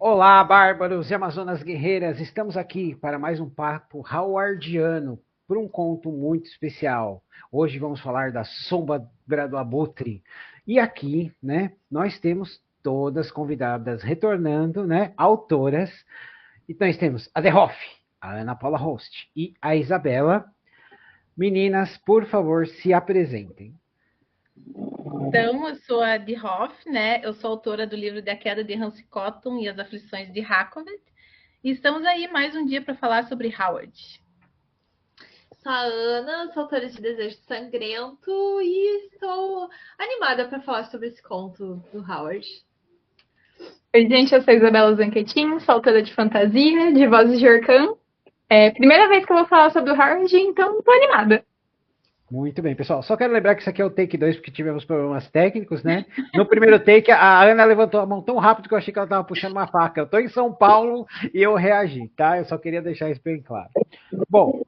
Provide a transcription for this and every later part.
Olá, bárbaros e amazonas guerreiras, estamos aqui para mais um papo howardiano, por um conto muito especial. Hoje vamos falar da Sombra do Abutre. E aqui, né, nós temos todas convidadas retornando, né, autoras. E nós temos a The Hoff, a Ana Paula Host e a Isabela. Meninas, por favor, se apresentem. Então, eu sou a de Hoff, né? Eu sou autora do livro Da Queda de Hans Cotton e as Aflições de Hakovet. E estamos aí mais um dia para falar sobre Howard. Sou a Ana, sou autora de Desejo Sangrento e estou animada para falar sobre esse conto do Howard. Oi, gente, eu sou a Isabela Zanquetin, sou autora de fantasia, de Vozes de Orcan. Primeira vez que eu vou falar sobre o Howard, então tô animada. Muito bem, pessoal. Só quero lembrar que isso aqui é o take 2, porque tivemos problemas técnicos, né? No primeiro take, a Ana levantou a mão tão rápido que eu achei que ela estava puxando uma faca. Eu estou em São Paulo e eu reagi, tá? Eu só queria deixar isso bem claro. Bom,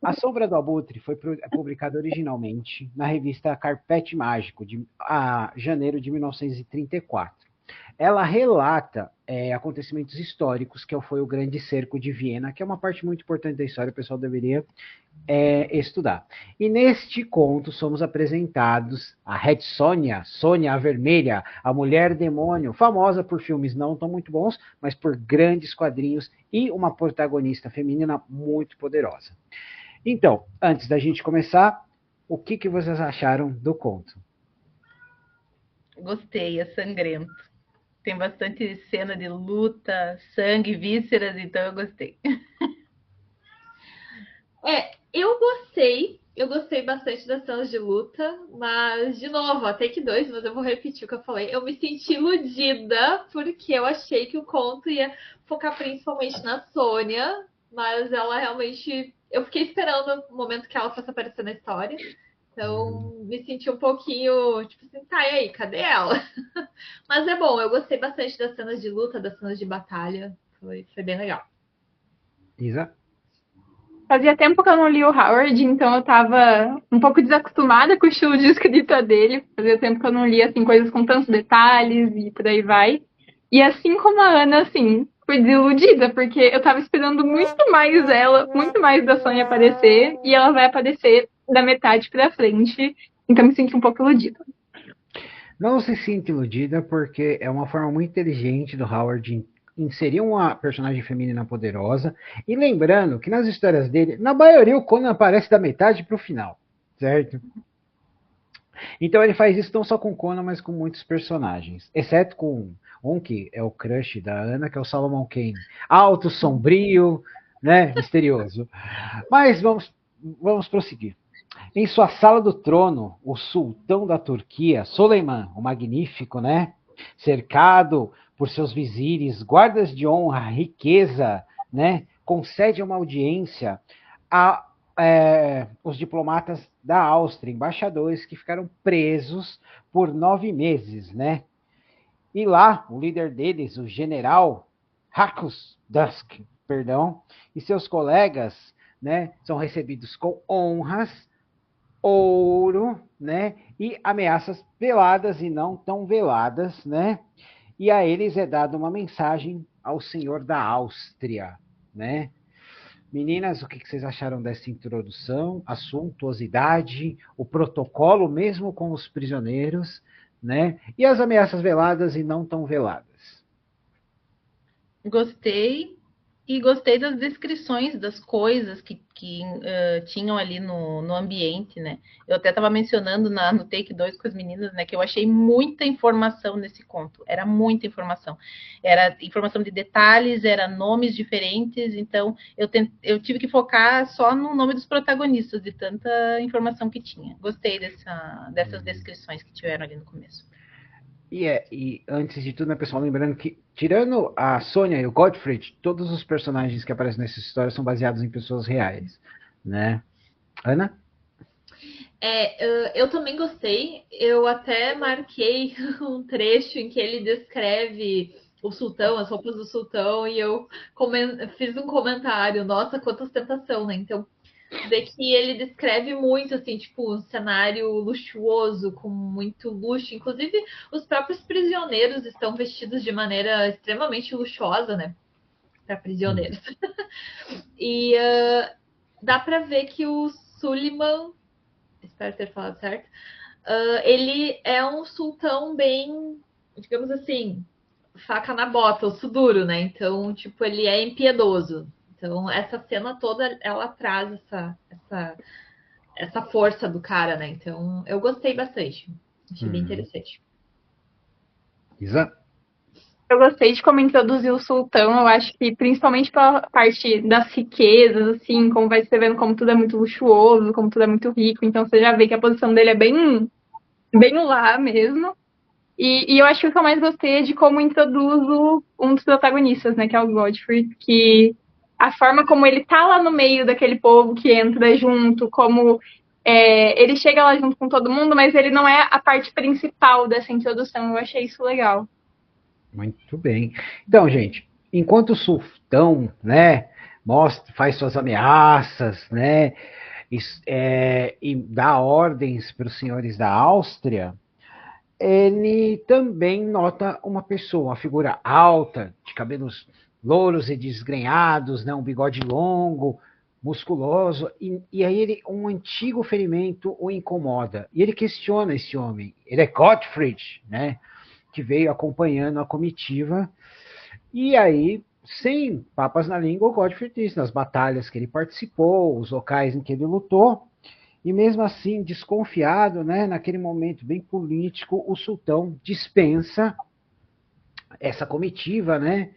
A Sombra do Abutre foi publicada originalmente na revista Carpete Mágico, de janeiro de 1934. Ela relata acontecimentos históricos, que foi o Grande Cerco de Viena, que é uma parte muito importante da história, o pessoal deveria estudar. E neste conto somos apresentados a Red Sonja, Sônia a Vermelha, a Mulher Demônio, famosa por filmes não tão muito bons, mas por grandes quadrinhos e uma protagonista feminina muito poderosa. Então, antes da gente começar, o que vocês acharam do conto? Gostei, é sangrento. Tem bastante cena de luta, sangue, vísceras, então eu gostei. Eu gostei bastante das cenas de luta, mas, de novo, a take 2, mas eu vou repetir o que eu falei. Eu me senti iludida, porque eu achei que o conto ia focar principalmente na Sônia, mas ela realmente. Eu fiquei esperando o momento que ela fosse aparecer na história. Então, me senti um pouquinho, tipo assim, tá, e aí, cadê ela? Mas é bom, eu gostei bastante das cenas de luta, das cenas de batalha. Foi bem legal. Isa? Fazia tempo que eu não li o Howard, então eu tava um pouco desacostumada com o estilo de escrita dele. Fazia tempo que eu não lia, assim, coisas com tantos detalhes e por aí vai. E assim como a Ana, assim, fui desiludida, porque eu tava esperando muito mais ela, muito mais da Sônia aparecer, e ela vai aparecer da metade pra frente. Então me senti um pouco iludida. Não se sinta iludida, porque é uma forma muito inteligente do Howard inserir uma personagem feminina poderosa. E lembrando que nas histórias dele, na maioria o Conan aparece da metade para o final, certo? Então ele faz isso não só com Conan, mas com muitos personagens. Exceto com um que é o crush da Ana, que é o Solomon Kane. Alto, sombrio, né? Misterioso. Mas vamos prosseguir. Em sua sala do trono, o sultão da Turquia, Soleiman, o Magnífico, né? Cercado por seus vizires, guardas de honra, riqueza, né? Concede uma audiência a os diplomatas da Áustria, embaixadores que ficaram presos por 9 meses, né? E lá, o líder deles, o general Hakus Dusk, perdão, e seus colegas, né, são recebidos com honras, ouro, né, e ameaças veladas e não tão veladas, né? E a eles é dada uma mensagem ao senhor da Áustria, né? Meninas, o que vocês acharam dessa introdução, a suntuosidade, o protocolo mesmo com os prisioneiros, né? E as ameaças veladas e não tão veladas? Gostei. E gostei das descrições das coisas que tinham ali no ambiente, né? Eu até estava mencionando no Take 2 com as meninas, né? Que eu achei muita informação nesse conto. Era muita informação. Era informação de detalhes, era nomes diferentes. Então, eu tive que focar só no nome dos protagonistas, de tanta informação que tinha. Gostei dessas descrições que tiveram ali no começo. E antes de tudo, né, pessoal, lembrando que, tirando a Sônia e o Gottfried, todos os personagens que aparecem nessa história são baseados em pessoas reais, né? Ana? Eu também gostei. Eu até marquei um trecho em que ele descreve o sultão, as roupas do sultão, e eu fiz um comentário. Nossa, quanta ostentação, né? Então, Vê que ele descreve muito, assim, tipo, um cenário luxuoso, com muito luxo. Inclusive, os próprios prisioneiros estão vestidos de maneira extremamente luxuosa, né? Para prisioneiros. E dá para ver que o Suleiman, espero ter falado certo, ele é um sultão bem, digamos assim, faca na bota, osso duro, né? Então, tipo, ele é impiedoso. Então, essa cena toda, ela traz essa força do cara, né? Então, eu gostei bastante. Achei bem interessante. Isa? Eu gostei de como introduziu o sultão. Eu acho que principalmente pela parte das riquezas, assim, como vai se vendo como tudo é muito luxuoso, como tudo é muito rico. Então você já vê que a posição dele é bem lá mesmo. E eu acho que o que eu mais gostei é de como introduz um dos protagonistas, né, que é o Godfrey, que a forma como ele tá lá no meio daquele povo que entra junto, como ele chega lá junto com todo mundo, mas ele não é a parte principal dessa introdução. Eu achei isso legal. Muito bem. Então, gente, enquanto o sultão, né, mostra, faz suas ameaças, né, e dá ordens para os senhores da Áustria, ele também nota uma pessoa, uma figura alta, de cabelos louros e desgrenhados, né, um bigode longo, musculoso, e aí um antigo ferimento o incomoda. E ele questiona esse homem. Ele é Gottfried, né, que veio acompanhando a comitiva. E aí, sem papas na língua, o Godfrey diz nas batalhas que ele participou, os locais em que ele lutou, e mesmo assim, desconfiado, né, naquele momento bem político, o sultão dispensa essa comitiva, né,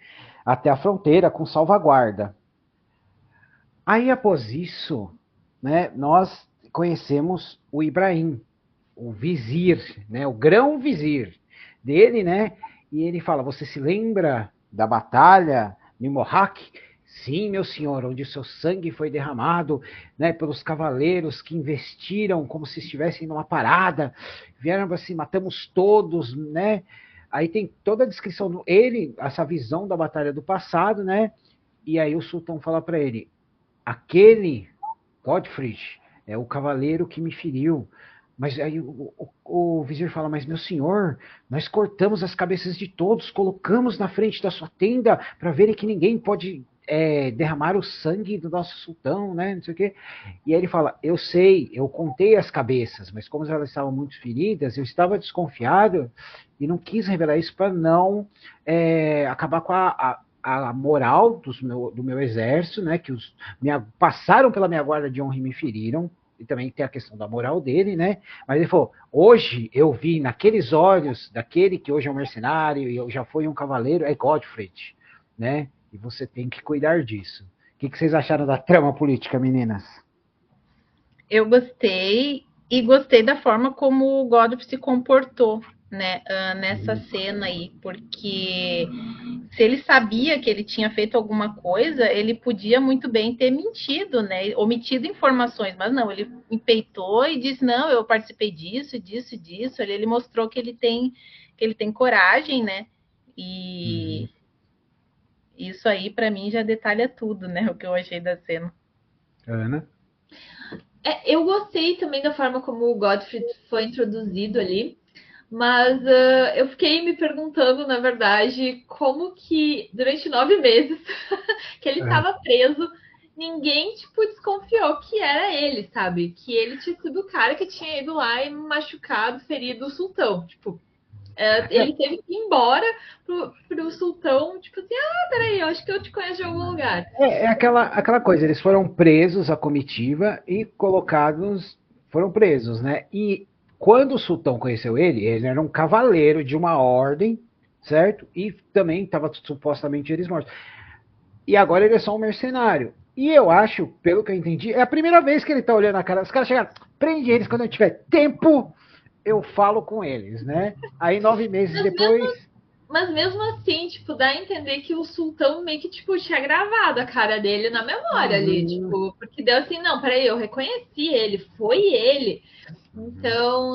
até a fronteira com salvaguarda. Aí, após isso, né, nós conhecemos o Ibrahim, o vizir, né, o grão-vizir dele, né, e ele fala, você se lembra da batalha em Mohak? Sim, meu senhor, onde seu sangue foi derramado, né, pelos cavaleiros que investiram como se estivessem numa parada, vieram assim, matamos todos, né, aí tem toda a descrição, ele, essa visão da batalha do passado, né, e aí o sultão fala para ele, aquele Godfrey é o cavaleiro que me feriu. Mas aí o vizir fala, mas meu senhor, nós cortamos as cabeças de todos, colocamos na frente da sua tenda para verem que ninguém pode derramar o sangue do nosso sultão, né? Não sei o quê. E aí ele fala, eu sei, eu contei as cabeças, mas como elas estavam muito feridas, eu estava desconfiado e não quis revelar isso para não acabar com a moral do meu exército, né? Que passaram pela minha guarda de honra e me feriram. E também tem a questão da moral dele, né? Mas ele falou, hoje eu vi naqueles olhos daquele que hoje é um mercenário e já foi um cavaleiro, é Godfrey, né? E você tem que cuidar disso. O que vocês acharam da trama política, meninas? Eu gostei e gostei da forma como o Godfrey se comportou, né, nessa cena aí, porque se ele sabia que ele tinha feito alguma coisa, ele podia muito bem ter mentido, né, omitido informações, mas não, ele empeitou e disse, não, eu participei disso, disso, disso, ele mostrou que ele tem coragem, né, e isso aí para mim já detalha tudo, né, o que eu achei da cena. Ana? Eu gostei também da forma como o Godfrey foi introduzido ali, mas eu fiquei me perguntando, na verdade, como que durante 9 meses que ele estava preso, ninguém, tipo, desconfiou que era ele, sabe? Que ele tinha sido o cara que tinha ido lá e machucado, ferido o sultão. Tipo, ele teve que ir embora pro sultão, tipo assim, peraí, eu acho que eu te conheço de algum lugar. É aquela coisa, eles foram presos, a comitiva, e foram presos, né? E quando o sultão conheceu ele era um cavaleiro de uma ordem, certo? E também estava supostamente eles mortos. E agora ele é só um mercenário. E eu acho, pelo que eu entendi, é a primeira vez que ele tá olhando a cara. Os caras chegaram, prende eles quando eu tiver tempo, eu falo com eles, né? Aí 9 meses depois. Mas mesmo assim, tipo, dá a entender que o sultão meio que, tipo, tinha gravado a cara dele na memória ali, tipo, porque deu assim, não, peraí, eu reconheci ele, foi ele. Então.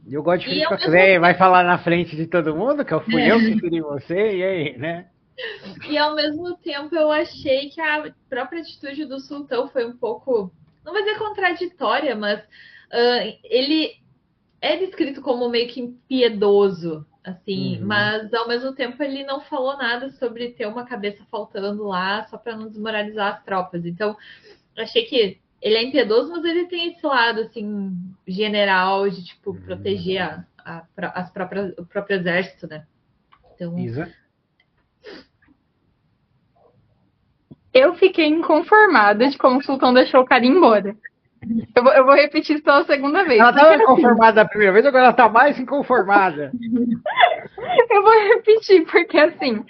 E eu gosto de ficar vai falar na frente de todo mundo que fui eu que feri você, e aí, né? E ao mesmo tempo eu achei que a própria atitude do sultão foi um pouco, não vou dizer contraditória, mas ele é descrito como meio que impiedoso, assim, Uhum. mas ao mesmo tempo ele não falou nada sobre ter uma cabeça faltando lá só para não desmoralizar as tropas. Então, eu achei que ele é impiedoso, mas ele tem esse lado assim general de tipo Uhum. proteger o próprio exército, né? Então, Isa? Eu fiquei inconformada de como o Sultão deixou o cara ir embora. Eu vou repetir isso pela segunda vez, Ela porque estava assim, inconformada da primeira vez, agora ela está mais inconformada. eu vou repetir, porque assim,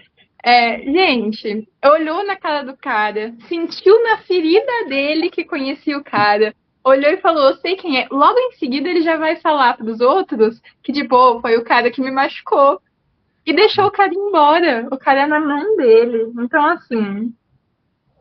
gente, olhou na cara do cara, sentiu na ferida dele que conhecia o cara, olhou e falou, eu sei quem é. Logo em seguida ele já vai falar pros outros que, tipo, "Oh, foi o cara que me machucou." E deixou o cara ir embora. O cara é na mão dele. Então, assim,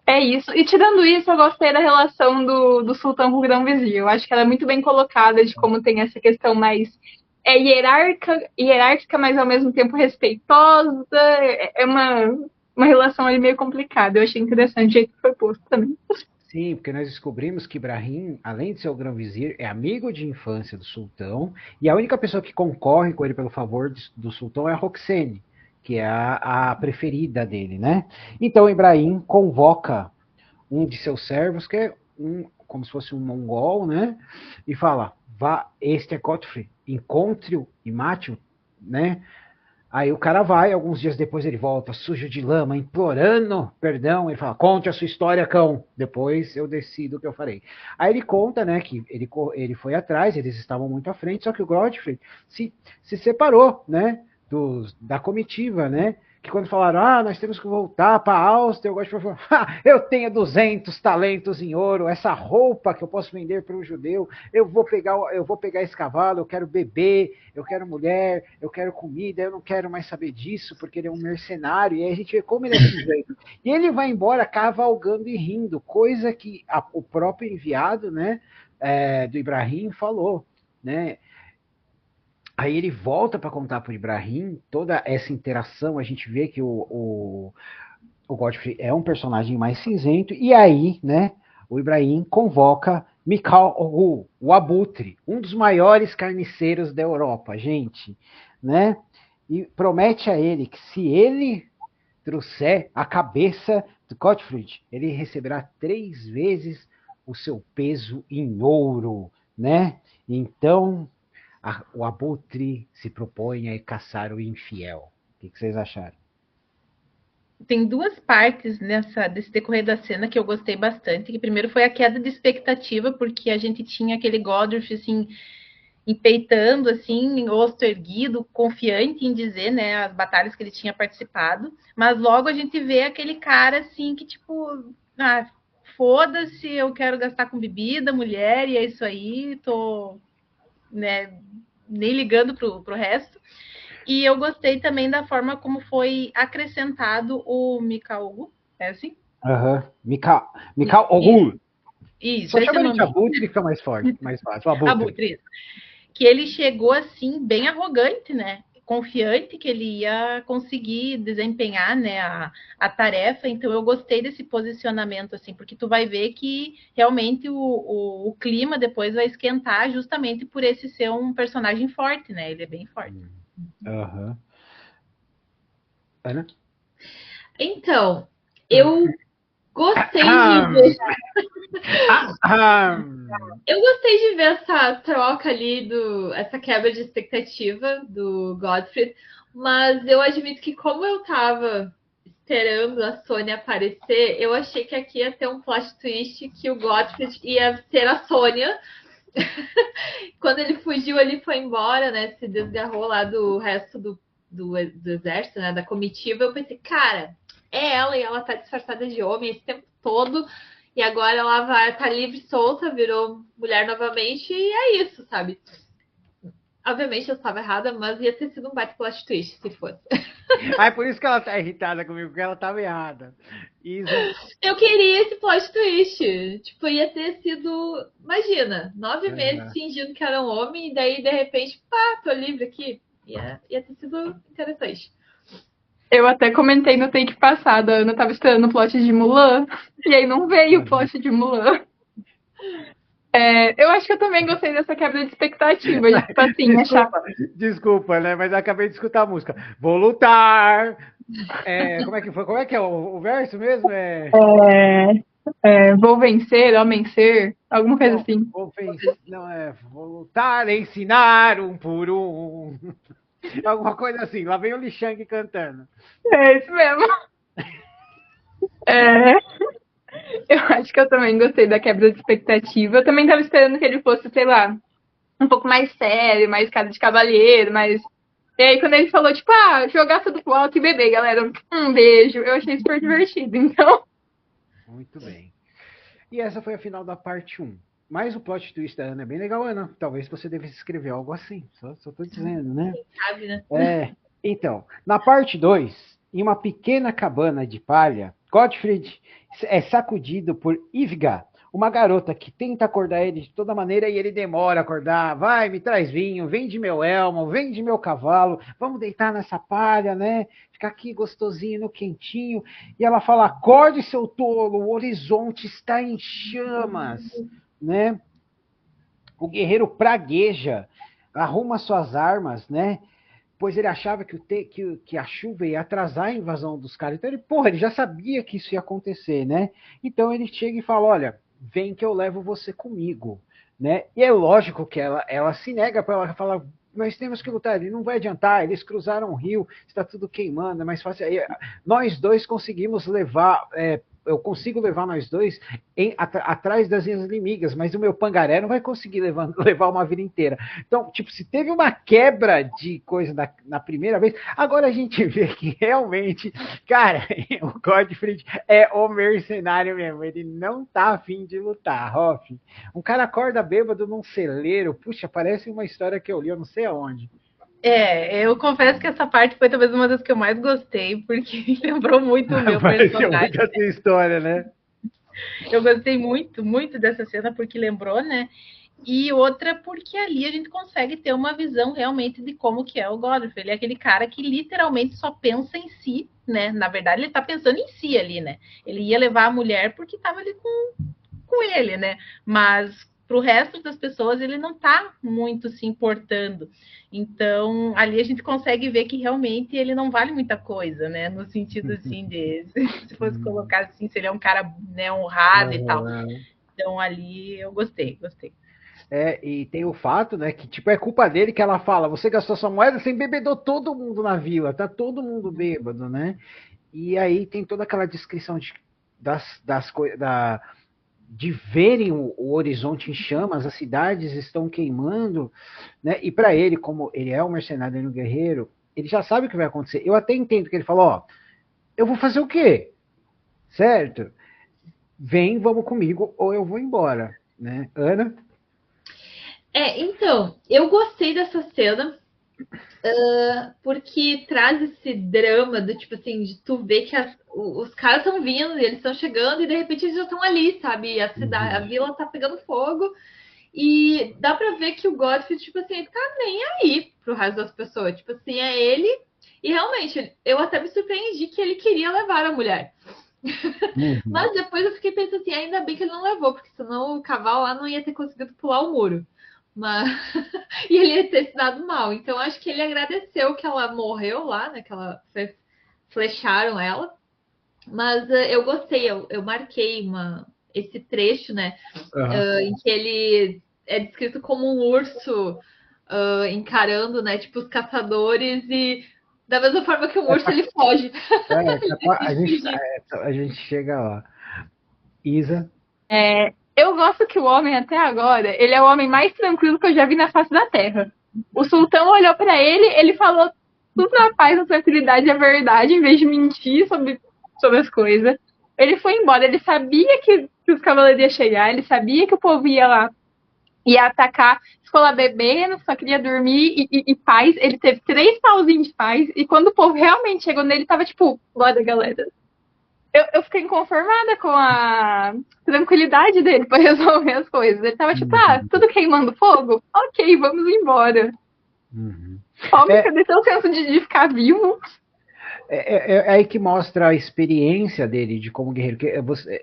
é isso. E tirando isso, eu gostei da relação do Sultão com o Grão-Vizir. Eu acho que ela é muito bem colocada de como tem essa questão mais hierárquica, mas ao mesmo tempo respeitosa. É uma relação ali meio complicada. Eu achei interessante o jeito que foi posto também. Sim, porque nós descobrimos que Ibrahim, além de ser o grão-vizir, é amigo de infância do sultão, e a única pessoa que concorre com ele pelo favor do sultão é a Roxane, que é a preferida dele, né? Então Ibrahim convoca um de seus servos, que é como se fosse um mongol, né? E fala: vá, este é Godfrey, encontre-o e mate-o, né? Aí o cara vai, alguns dias depois ele volta, sujo de lama, implorando perdão. Ele fala: conte a sua história, cão. Depois eu decido o que eu farei. Aí ele conta, né, que ele foi atrás, eles estavam muito à frente, só que o Godfrey se separou, né, da comitiva, né? Que quando falaram, nós temos que voltar para a Áustria, o Godfrey falou: eu tenho 200 talentos em ouro, essa roupa que eu posso vender para um judeu, eu vou pegar esse cavalo, eu quero beber, eu quero mulher, eu quero comida, eu não quero mais saber disso, porque ele é um mercenário, e aí a gente vê como ele é cinzento. E ele vai embora cavalgando e rindo, coisa que o próprio enviado, né, do Ibrahim falou, né? Aí ele volta para contar para o Ibrahim toda essa interação, a gente vê que o Godfrey é um personagem mais cinzento, e aí, né, o Ibrahim convoca Mikhail Ogu, o Abutre, um dos maiores carniceiros da Europa, gente, né? E promete a ele que se ele trouxer a cabeça do Gottfried, ele receberá 3 vezes o seu peso em ouro, né? Então, o Abutre se propõe a caçar o infiel. O que vocês acharam? Tem duas partes desse decorrer da cena que eu gostei bastante. Que primeiro foi a queda de expectativa, porque a gente tinha aquele Godric, assim, empeitando, assim, rosto erguido, confiante em dizer, né, as batalhas que ele tinha participado. Mas logo a gente vê aquele cara, assim, que tipo, foda-se, eu quero gastar com bebida, mulher, e é isso aí, tô, né, nem ligando pro resto. E eu gostei também da forma como foi acrescentado o Mikao. É assim? Aham. Mikhail Isso, Ogul. isso, Só esse é chama o ele de nome. Abutre que fica mais forte, mais fácil. O Abutre. Abutre, isso. Que ele chegou assim, bem arrogante, né? Confiante que ele ia conseguir desempenhar, né, a tarefa. Então eu gostei desse posicionamento, assim, porque tu vai ver que realmente o clima depois vai esquentar justamente por esse ser um personagem forte, né? Ele é bem forte. Aham. Ana? então, eu gostei de ver. Eu gostei de ver essa troca ali, essa quebra de expectativa do Godfrey, mas eu admito que como eu tava esperando a Sônia aparecer, eu achei que aqui ia ter um plot twist que o Godfrey ia ser a Sônia. Quando ele fugiu, ele foi embora, né? Se desgarrou lá do resto do exército, né? Da comitiva. Eu pensei, cara, é ela e ela tá disfarçada de homem esse tempo todo. E agora ela vai tá livre, solta, virou mulher novamente. E é isso, sabe? Obviamente eu estava errada, mas ia ter sido um baita plot twist se fosse. É por isso que ela tá irritada comigo, porque ela tava errada. Isa. Eu queria esse plot twist. Tipo, ia ter sido. Imagina, 9 meses Aham. fingindo que era um homem, e daí, de repente, pá, tô livre aqui. Ia ter sido interessante. Eu até comentei no take passado, a Ana tava esperando o plot de Mulan, e aí não veio o plot de Mulan. Eu acho que eu também gostei dessa quebra de expectativa, de, tipo assim, achar... Desculpa, né? Mas acabei de escutar a música. Vou lutar! Como é que foi? Como é que é o verso mesmo? Vou vencer, homem ser, alguma coisa Não, assim. vou lutar, ensinar um por um. Alguma coisa assim. Lá vem o Li Shang cantando. É isso mesmo. É, eu acho que eu também gostei da quebra de expectativa. Eu também tava esperando que ele fosse, sei lá, um pouco mais sério, mais cara de cavalheiro, mais. E aí, quando ele falou, tipo, jogar tudo pro alto e beber, galera, um beijo, eu achei super divertido, então. Muito bem. E essa foi a final da parte 1. Mas o plot twist da Ana é bem legal, Ana. Talvez você devesse escrever algo assim. Só tô dizendo, né? Quem sabe, né? Então, na parte 2, em uma pequena cabana de palha, Gottfried é sacudido por Ivga, uma garota que tenta acordar ele de toda maneira e ele demora a acordar. Vai, me traz vinho, vende meu elmo, vende meu cavalo, vamos deitar nessa palha, né? Ficar aqui gostosinho, no quentinho. E ela fala, acorde, seu tolo, o horizonte está em chamas, né? O guerreiro pragueja, arruma suas armas, né? Pois ele achava que a chuva ia atrasar a invasão dos caras. Então ele já sabia que isso ia acontecer, né? Então ele chega e fala, olha, vem que eu levo você comigo, né? E é lógico que ela se nega para ela falar, nós temos que lutar, ele não vai adiantar, eles cruzaram o rio, está tudo queimando, é mais fácil. Nós dois conseguimos levar, eu consigo levar nós dois atrás das minhas inimigas, mas o meu pangaré não vai conseguir levar uma vida inteira. Então, tipo, se teve uma quebra de coisa na primeira vez, agora a gente vê que realmente, cara, o Godfrey é o mercenário mesmo, ele não tá afim de lutar, Hoff. Um cara acorda bêbado num celeiro, puxa, parece uma história que eu li, eu não sei aonde. Eu confesso que essa parte foi talvez uma das que eu mais gostei, porque lembrou muito o meu personagem. Muito a sua história, né? Eu gostei muito, muito dessa cena, porque lembrou, né? E outra porque ali a gente consegue ter uma visão realmente de como que é o Godfrey. Ele é aquele cara que literalmente só pensa em si, né? Na verdade, ele tá pensando em si ali, né? Ele ia levar a mulher porque tava ali com ele, né? Mas pro resto das pessoas ele não tá muito se importando. Então, ali a gente consegue ver que realmente ele não vale muita coisa, né? No sentido assim de se fosse colocar assim, se ele é um cara, né, honrado e tal. Então ali eu gostei. E tem o fato, né, que tipo é culpa dele que ela fala, você gastou sua moeda, você embebedou todo mundo na vila, tá todo mundo bêbado, né? E aí tem toda aquela descrição das coisas, de verem o horizonte em chamas, as cidades estão queimando, né? E para ele, como ele é um mercenário e um guerreiro, ele já sabe o que vai acontecer. Eu até entendo que ele falou, ó, eu vou fazer o quê? Certo? Vem, vamos comigo, ou eu vou embora, né? Ana? Então, eu gostei dessa cena, porque traz esse drama do tipo assim, de tu ver que os caras estão vindo e eles estão chegando e de repente eles já estão ali, sabe? A cidade, a vila tá pegando fogo e dá pra ver que o Godfrey, tipo assim, ele tá nem aí pro resto das pessoas. Tipo assim, é ele e realmente, eu até me surpreendi que ele queria levar a mulher. Mas depois eu fiquei pensando assim, ainda bem que ele não levou, porque senão o cavalo lá não ia ter conseguido pular o muro. Mas e ele ia ter se dado mal. Então acho que ele agradeceu que ela morreu lá, né? Que ela flecharam ela. Mas eu gostei, eu marquei esse trecho, né? Em que ele é descrito como um urso encarando, né? Tipo, os caçadores e da mesma forma que o urso ele foge. A gente chega lá. Isa? Eu gosto que o homem, até agora, ele é o homem mais tranquilo que eu já vi na face da Terra. O sultão olhou pra ele falou tudo na paz, na tranquilidade e a verdade, em vez de mentir sobre as coisas. Ele foi embora, ele sabia que os cavaleiros iam chegar, ele sabia que o povo ia lá, ia atacar, ficou lá bebendo, só queria dormir e paz. Ele teve 3 pauzinhos de paz, e quando o povo realmente chegou nele, tava tipo, bora, galera. Eu fiquei inconformada com a tranquilidade dele para resolver as coisas. Ele tava tipo, tudo queimando fogo? Ok, vamos embora. Homem, cadê seu senso de ficar vivo? É aí que mostra a experiência dele de como guerreiro.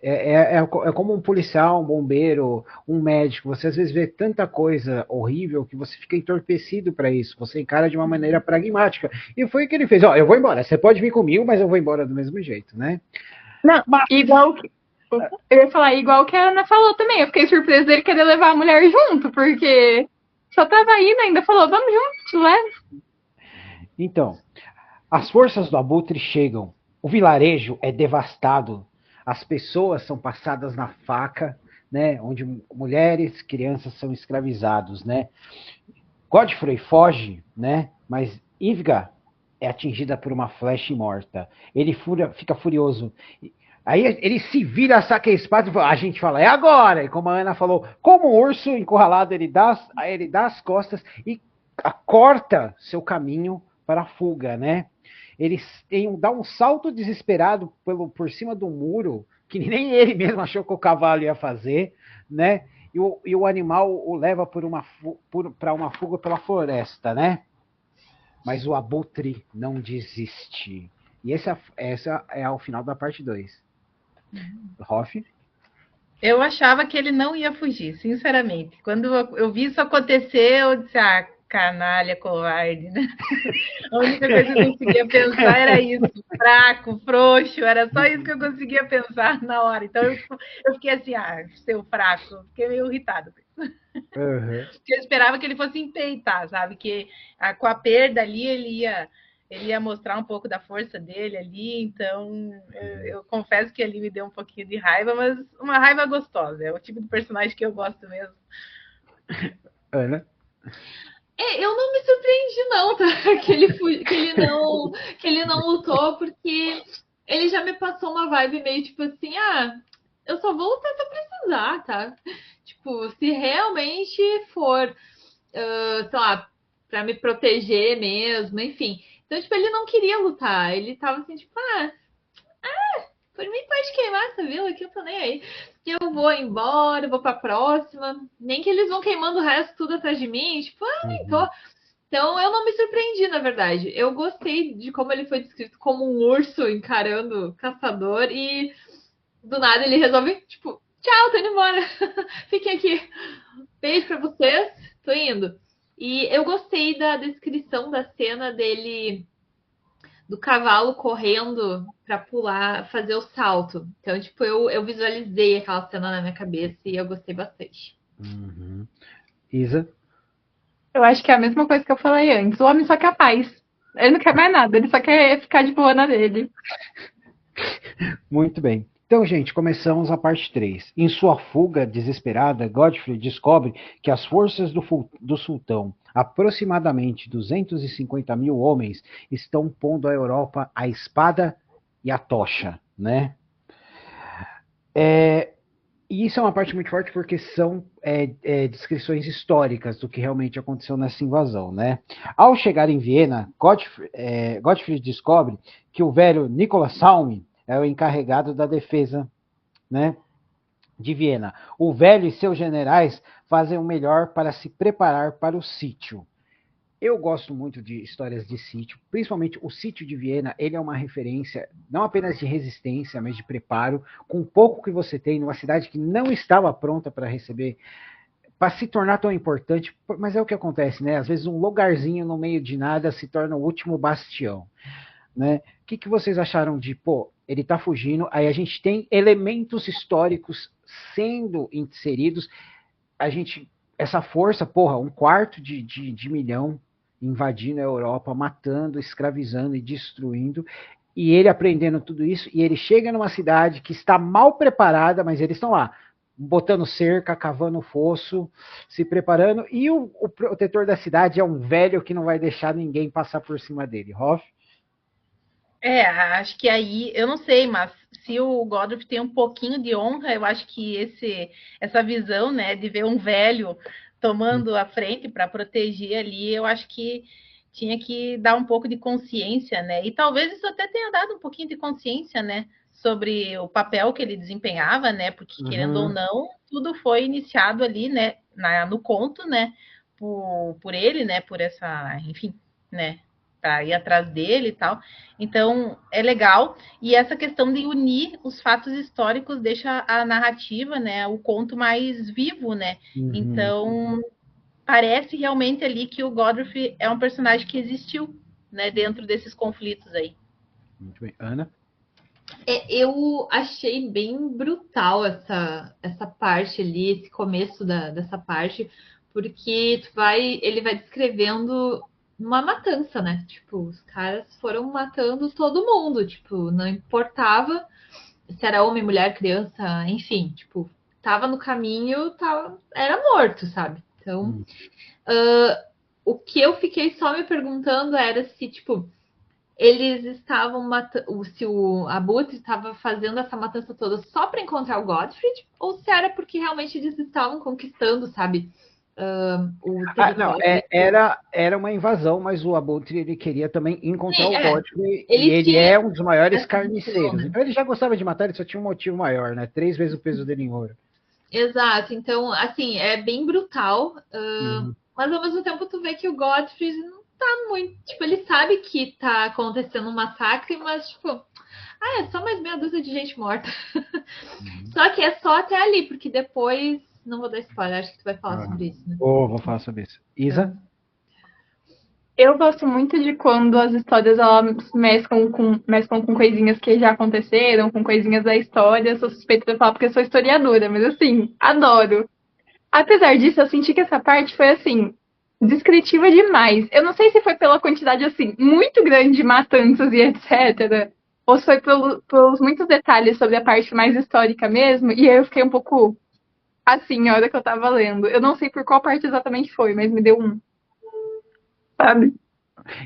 É como um policial, um bombeiro, um médico. Você às vezes vê tanta coisa horrível que você fica entorpecido para isso. Você encara de uma maneira pragmática. E foi o que ele fez. Ó, eu vou embora. Você pode vir comigo, mas eu vou embora do mesmo jeito, né? Não, Mas, igual que. Eu ia falar igual que a Ana falou também. Eu fiquei surpresa dele querer levar a mulher junto, porque só tava indo, ainda falou, vamos junto, te levo. então, as forças do Abutre chegam. O vilarejo é devastado. As pessoas são passadas na faca, né? Onde mulheres, crianças são escravizados, né? Godfrey foge, né? Mas Ivga é atingida por uma flecha e morta. Ele fica furioso. Aí ele se vira, saca a espada e a gente fala, é agora! E como a Ana falou, como um urso encurralado, ele dá as costas e corta seu caminho para a fuga, né? Ele dá um salto desesperado por cima do muro, que nem ele mesmo achou que o cavalo ia fazer, né? E o animal o leva para uma fuga pela floresta, né? Mas o abutre não desiste. E essa é o final da parte 2. Hoff? Eu achava que ele não ia fugir, sinceramente. Quando eu vi isso acontecer, eu disse, canalha, covarde, né? A única coisa que eu conseguia pensar era isso, fraco, frouxo, era só isso que eu conseguia pensar na hora. Então eu fiquei assim, seu fraco, fiquei meio irritada. Uhum. Eu esperava que ele fosse empeitar, sabe? Que com a perda ali ele ia mostrar um pouco da força dele ali, então eu confesso que ali me deu um pouquinho de raiva, mas uma raiva gostosa, é o tipo de personagem que eu gosto mesmo. Ana? Eu não me surpreendi, não, tá? Que ele não lutou, porque ele já me passou uma vibe meio tipo assim, eu só vou lutar se eu precisar, tá? Tipo, se realmente for, sei lá, pra me proteger mesmo, enfim. Então, tipo, ele não queria lutar. Ele tava assim, tipo, por mim pode queimar essa vila aqui, eu tô nem aí. Eu vou embora, vou pra próxima. Nem que eles vão queimando o resto tudo atrás de mim. Tipo, nem tô. Então eu não me surpreendi, na verdade. Eu gostei de como ele foi descrito como um urso encarando o caçador e do nada ele resolve, tipo, tchau, tô indo embora. Fiquem aqui. Beijo pra vocês, tô indo. E eu gostei da descrição da cena dele do cavalo correndo para pular, fazer o salto. Então, tipo, eu visualizei aquela cena na minha cabeça e eu gostei bastante. Uhum. Isa? Eu acho que é a mesma coisa que eu falei antes. O homem só quer paz. Ele não quer mais nada, ele só quer ficar de boa na dele. Muito bem. Então, gente, começamos a parte 3. Em sua fuga desesperada, Godfrey descobre que as forças do sultão, aproximadamente 250 mil homens, estão pondo à Europa a espada e a tocha, né? E isso é uma parte muito forte porque são descrições históricas do que realmente aconteceu nessa invasão, né? Ao chegar em Viena, Godfrey descobre que o velho Nicolas Salm é o encarregado da defesa, né, de Viena. O velho e seus generais fazem o melhor para se preparar para o sítio. Eu gosto muito de histórias de sítio, principalmente o sítio de Viena, ele é uma referência não apenas de resistência, mas de preparo, com o pouco que você tem numa cidade que não estava pronta para receber, para se tornar tão importante, mas é o que acontece, né? Às vezes um lugarzinho no meio de nada se torna o último bastião, né? O que vocês acharam de, ele está fugindo, aí a gente tem elementos históricos sendo inseridos, essa força, um quarto de milhão invadindo a Europa, matando, escravizando e destruindo, e ele aprendendo tudo isso, e ele chega numa cidade que está mal preparada, mas eles estão lá, botando cerca, cavando fosso, se preparando, e o protetor da cidade é um velho que não vai deixar ninguém passar por cima dele. Hoff? Acho que aí, eu não sei, mas se o Godfrey tem um pouquinho de honra, eu acho que essa visão, né, de ver um velho tomando a frente para proteger ali, eu acho que tinha que dar um pouco de consciência, né? E talvez isso até tenha dado um pouquinho de consciência, né, sobre o papel que ele desempenhava, né? Porque querendo ou não, tudo foi iniciado ali, né, no conto, né, por ele, né, por essa, enfim, né, para ir atrás dele e tal. Então, é legal. E essa questão de unir os fatos históricos deixa a narrativa, né, o conto mais vivo, né? Então, parece realmente ali que o Godfrey é um personagem que existiu, né, dentro desses conflitos aí. Muito bem. Ana? Eu achei bem brutal essa parte ali, esse começo dessa parte, porque ele vai descrevendo uma matança, né? Tipo, os caras foram matando todo mundo, tipo, não importava se era homem, mulher, criança, enfim, tipo, tava no caminho, era morto, sabe? Então, o que eu fiquei só me perguntando era se, tipo, eles estavam matando, se o Abutre estava fazendo essa matança toda só para encontrar o Godfrey, ou se era porque realmente eles estavam conquistando, sabe, o território. Era uma invasão, mas o Abutre ele queria também encontrar Sim, o Godfrey, ele e ele tinha é um dos maiores essa visão, carniceiros. né? Então ele já gostava de matar, ele só tinha um motivo maior, né? 3 vezes o peso dele em ouro. Exato, então, assim, é bem brutal, mas ao mesmo tempo tu vê que o Godfrey não tá muito, tipo, ele sabe que tá acontecendo um massacre, mas, tipo, é só mais meia dúzia de gente morta. Só que é só até ali, porque depois, não vou dar spoiler, acho que tu vai falar sobre isso, né? Vou falar sobre isso. Isa? Eu gosto muito de quando as histórias elas mesclam com coisinhas que já aconteceram, com coisinhas da história. Sou suspeita de falar porque eu sou historiadora, mas assim, adoro. Apesar disso, eu senti que essa parte foi assim, descritiva demais. Eu não sei se foi pela quantidade assim, muito grande de matanças e etc. Ou se foi pelos muitos detalhes sobre a parte mais histórica mesmo. E aí eu fiquei um pouco assim, na hora que eu tava lendo. Eu não sei por qual parte exatamente foi, mas me deu um. Sabe?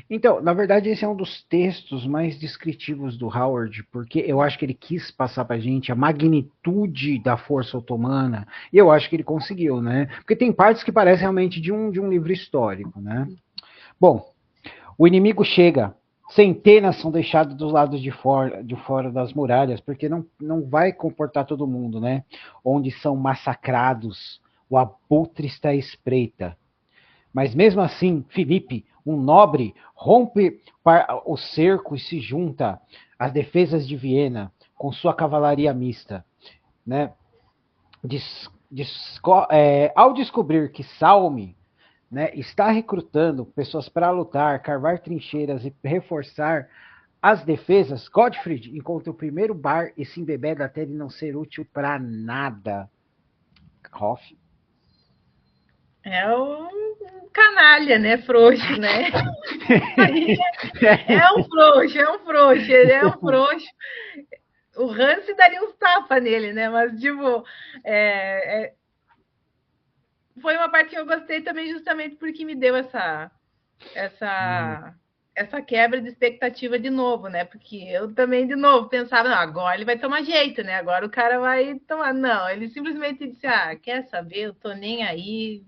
Então, na verdade, esse é um dos textos mais descritivos do Howard, porque eu acho que ele quis passar pra gente a magnitude da força otomana, e eu acho que ele conseguiu, né? Porque tem partes que parecem realmente de um livro histórico, né? Bom, o inimigo chega, centenas são deixados dos lados de fora das muralhas, porque não vai comportar todo mundo, né? Onde são massacrados, o abutre está à espreita. Mas mesmo assim, Filipe, um nobre, rompe o cerco e se junta às defesas de Viena com sua cavalaria mista, né? Ao descobrir que Salme, né, está recrutando pessoas para lutar, cavar trincheiras e reforçar as defesas, Godfrey encontra o primeiro bar e se embebeda até ele não ser útil para nada. Hoff. É um canalha, né? Frouxo, né? É um frouxo, ele é um frouxo. O Hans daria uns tapas nele, né? Mas, tipo, foi uma parte que eu gostei também justamente porque me deu essa quebra de expectativa de novo, né? Porque eu também, de novo, pensava, não, agora ele vai tomar jeito, né? Agora o cara vai tomar. Não, ele simplesmente disse, quer saber? Eu tô nem aí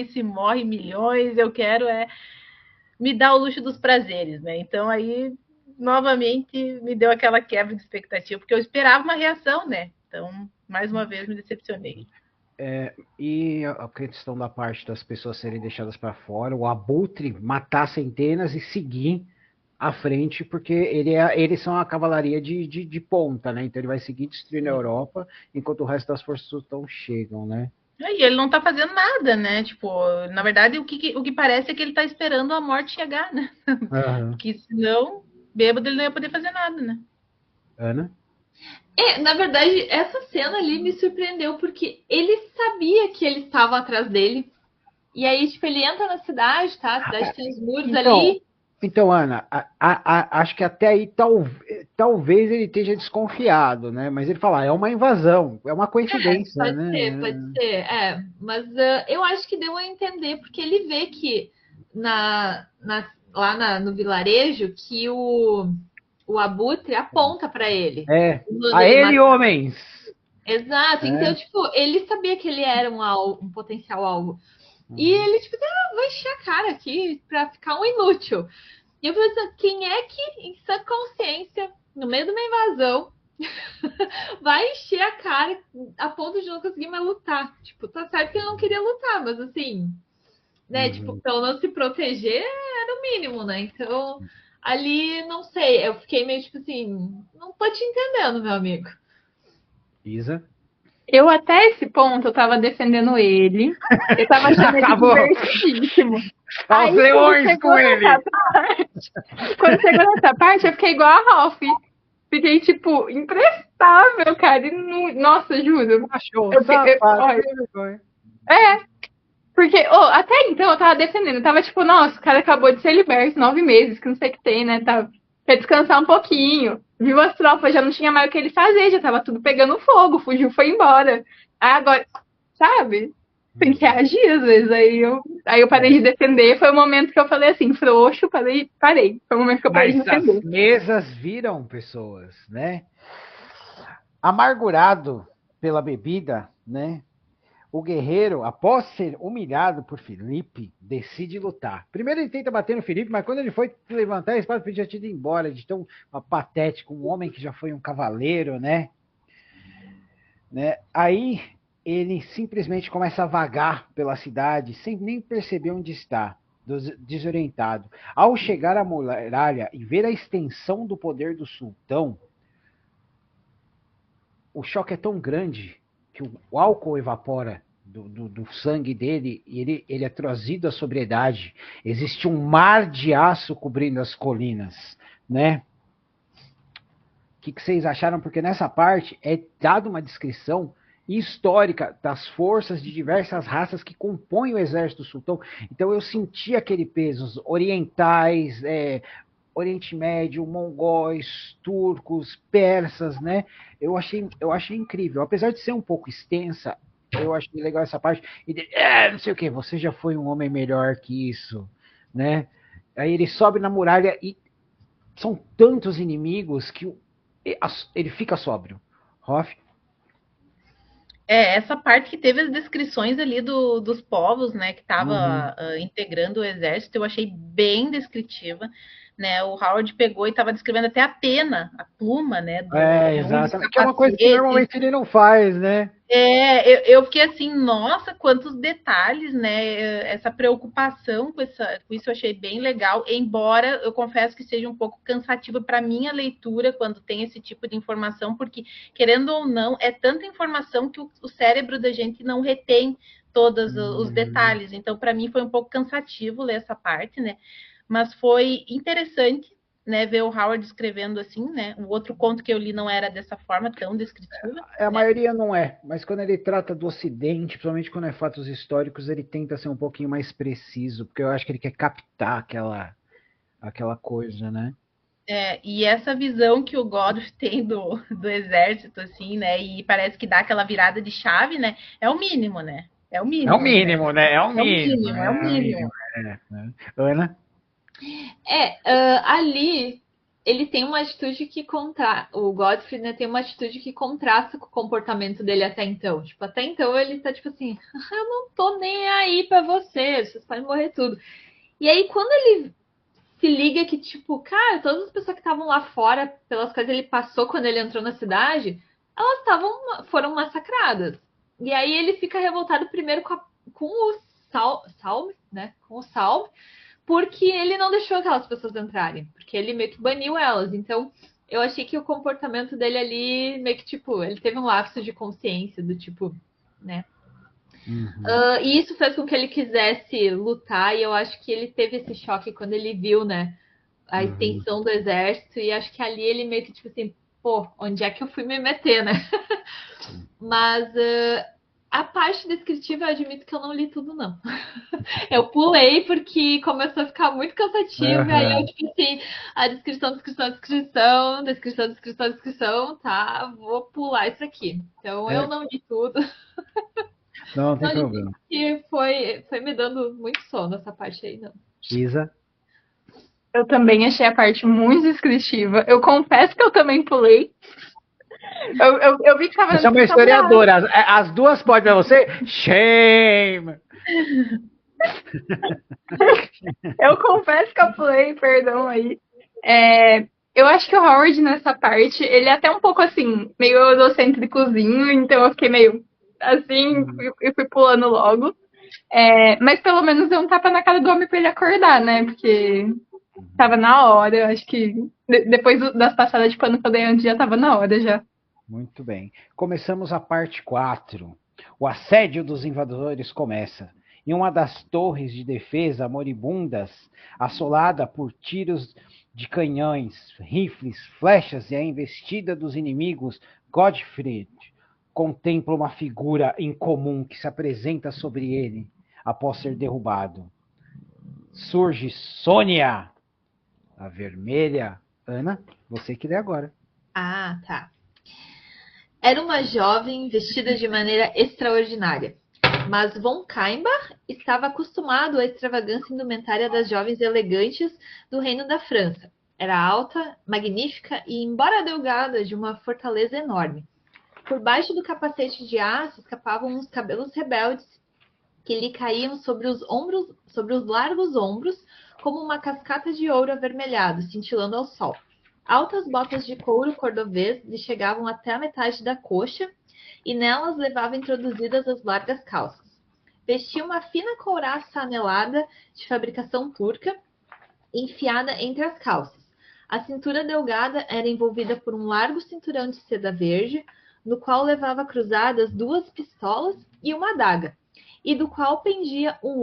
se morre milhões, eu quero me dar o luxo dos prazeres, né? Então aí, novamente, me deu aquela quebra de expectativa, porque eu esperava uma reação, né? Então, mais uma vez, me decepcionei. E a questão da parte das pessoas serem deixadas para fora, o Abutre matar centenas e seguir à frente, porque eles são a cavalaria de ponta, né? Então ele vai seguir destruindo a Europa, enquanto o resto das forças não chegam, né? E ele não tá fazendo nada, né? Tipo, na verdade, o que parece é que ele tá esperando a morte chegar, né? Porque senão, bêbado, ele não ia poder fazer nada, né? Ana? Na verdade, essa cena ali me surpreendeu, porque ele sabia que eles estavam atrás dele. E aí, tipo, ele entra na cidade, tá? A cidade tem os muros ali. Então, Ana, acho que até aí talvez ele esteja desconfiado, né? Mas ele fala, é uma invasão, é uma coincidência, pode né? Pode ser. Mas eu acho que deu a entender, porque ele vê que lá no vilarejo que o Abutre aponta para ele. A ele, homens! Exato. Então, tipo, ele sabia que ele era um potencial alvo. E ele, tipo, vou encher a cara aqui pra ficar um inútil. E eu falei assim, quem é que, em sua consciência, no meio de uma invasão, vai encher a cara a ponto de não conseguir mais lutar? Tipo, tá certo que ele não queria lutar, mas assim, né? Tipo, pelo menos se proteger era o mínimo, né? Então, ali, não sei, eu fiquei meio tipo assim, não tô te entendendo, meu amigo. Isa? Eu até esse ponto eu tava defendendo ele. Eu tava achando ele Acabou. divertidíssimo. Aos Aí leões com ele! quando chegou nessa parte, eu fiquei igual a Ralph. Fiquei, tipo, imprestável, cara. E nossa, juro. Achou, Eu fiquei, safado. porque até então eu tava defendendo. Eu tava tipo, nossa, o cara acabou de ser liberto, 9 meses, que não sei o que tem, né? Quer descansar um pouquinho. Viu as tropas, já não tinha mais o que ele fazer, já tava tudo pegando fogo, fugiu, foi embora. Aí agora, sabe? Tem que reagir às vezes. Aí eu parei de defender. Foi o momento que eu falei assim, frouxo, parei. Foi o momento que eu parei de Mas defender. as mesas viram pessoas, né? Amargurado pela bebida, né? O guerreiro, após ser humilhado por Felipe, decide lutar. Primeiro ele tenta bater no Felipe, mas quando ele foi levantar a espada, ele já tinha ido embora, de tão patético, um homem que já foi um cavaleiro, né? Aí ele simplesmente começa a vagar pela cidade, sem nem perceber onde está, desorientado. Ao chegar à muralha e ver a extensão do poder do sultão, o choque é tão grande que o álcool evapora do sangue dele e ele é trazido à sobriedade. Existe um mar de aço cobrindo as colinas, né? O que vocês acharam? Porque nessa parte é dada uma descrição histórica das forças de diversas raças que compõem o exército do sultão. Então eu senti aquele peso, os orientais, Oriente Médio, mongóis, turcos, persas, né? Eu achei incrível. Apesar de ser um pouco extensa, eu achei legal essa parte. E não sei o que, você já foi um homem melhor que isso, né? Aí ele sobe na muralha e são tantos inimigos que ele fica sóbrio. Hoff? Essa parte que teve as descrições ali dos povos, né, que estava integrando o exército, eu achei bem descritiva, né, o Howard pegou e estava descrevendo até a pena, a pluma, né, exatamente, que é uma coisa que normalmente ele não faz, né? Eu fiquei assim, nossa, quantos detalhes, né? Essa preocupação com isso eu achei bem legal, embora eu confesso que seja um pouco cansativo para minha leitura quando tem esse tipo de informação, porque, querendo ou não, é tanta informação que o cérebro da gente não retém todos os detalhes. Então, para mim, foi um pouco cansativo ler essa parte, né? Mas foi interessante, né, ver o Howard escrevendo assim, né? O outro conto que eu li não era dessa forma tão descritiva. A maioria não é, mas quando ele trata do Ocidente, principalmente quando é fatos históricos, ele tenta ser um pouquinho mais preciso, porque eu acho que ele quer captar aquela coisa, né? E essa visão que o Godfrey tem do exército, assim, né? E parece que dá aquela virada de chave, né? É o mínimo, né? É o mínimo. É o mínimo, né? É o mínimo. É o mínimo. Ana? Ali ele tem uma atitude que o Godfrey, né, tem uma atitude que contrasta com o comportamento dele até então. Tipo, até então ele tá tipo assim, eu não tô nem aí pra vocês podem morrer tudo. E aí quando ele se liga que, tipo, cara, todas as pessoas que estavam lá fora, pelas quais ele passou quando ele entrou na cidade, elas foram massacradas. E aí ele fica revoltado primeiro com o Salme, né? Com o Salme, porque ele não deixou aquelas pessoas entrarem, porque ele meio que baniu elas. Então, eu achei que o comportamento dele ali, meio que, tipo, ele teve um lapso de consciência do tipo, né? E isso fez com que ele quisesse lutar, e eu acho que ele teve esse choque quando ele viu, né, a extensão do exército, e acho que ali ele meio que, tipo assim, pô, onde é que eu fui me meter, né? Mas a parte descritiva eu admito que eu não li tudo, não. Eu pulei porque começou a ficar muito cansativo, e aí eu, tipo assim, a descrição, tá, vou pular isso aqui. Então eu não li tudo. Não tem problema. E foi me dando muito sono essa parte aí, não. Isa? Eu também achei a parte muito descritiva. Eu confesso que eu também pulei. Eu vi que tava... Você é uma historiadora. As duas podem pra você? Shame! Eu confesso que eu pulei, perdão aí. Eu acho que o Howard, nessa parte, ele é até um pouco assim, meio egocêntricozinho, então eu fiquei meio assim e fui pulando logo. Mas pelo menos deu um tapa na cara do homem pra ele acordar, né? Porque tava na hora, eu acho que depois das passadas de pano que eu dei antes, já tava na hora já. Muito bem. Começamos a parte 4. O assédio dos invasores começa. Em uma das torres de defesa moribundas, assolada por tiros de canhões, rifles, flechas e a investida dos inimigos, Godfrey contempla uma figura incomum que se apresenta sobre ele após ser derrubado. Surge Sônia, a vermelha. Ana, você que lê agora. Ah, tá. Era uma jovem vestida de maneira extraordinária, mas von Keimbach estava acostumado à extravagância indumentária das jovens elegantes do reino da França. Era alta, magnífica e, embora delgada, de uma fortaleza enorme. Por baixo do capacete de aço escapavam uns cabelos rebeldes que lhe caíam sobre os largos ombros, como uma cascata de ouro avermelhado, cintilando ao sol. Altas botas de couro cordovês lhe chegavam até a metade da coxa e nelas levava introduzidas as largas calças. Vestia uma fina couraça anelada de fabricação turca, enfiada entre as calças. A cintura delgada era envolvida por um largo cinturão de seda verde, no qual levava cruzadas 2 pistolas e uma adaga, e do qual pendia um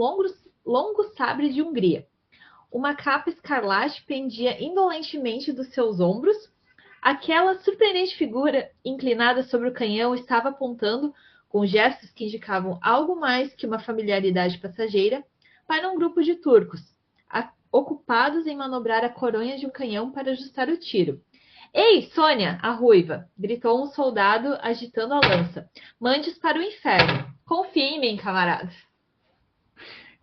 longo sabre de Hungria. Uma capa escarlate pendia indolentemente dos seus ombros. Aquela surpreendente figura, inclinada sobre o canhão, estava apontando, com gestos que indicavam algo mais que uma familiaridade passageira, para um grupo de turcos, ocupados em manobrar a coronha de um canhão para ajustar o tiro. Ei, Sônia, a ruiva! Gritou um soldado agitando a lança. Mande-os para o inferno. Confie em mim, camarada.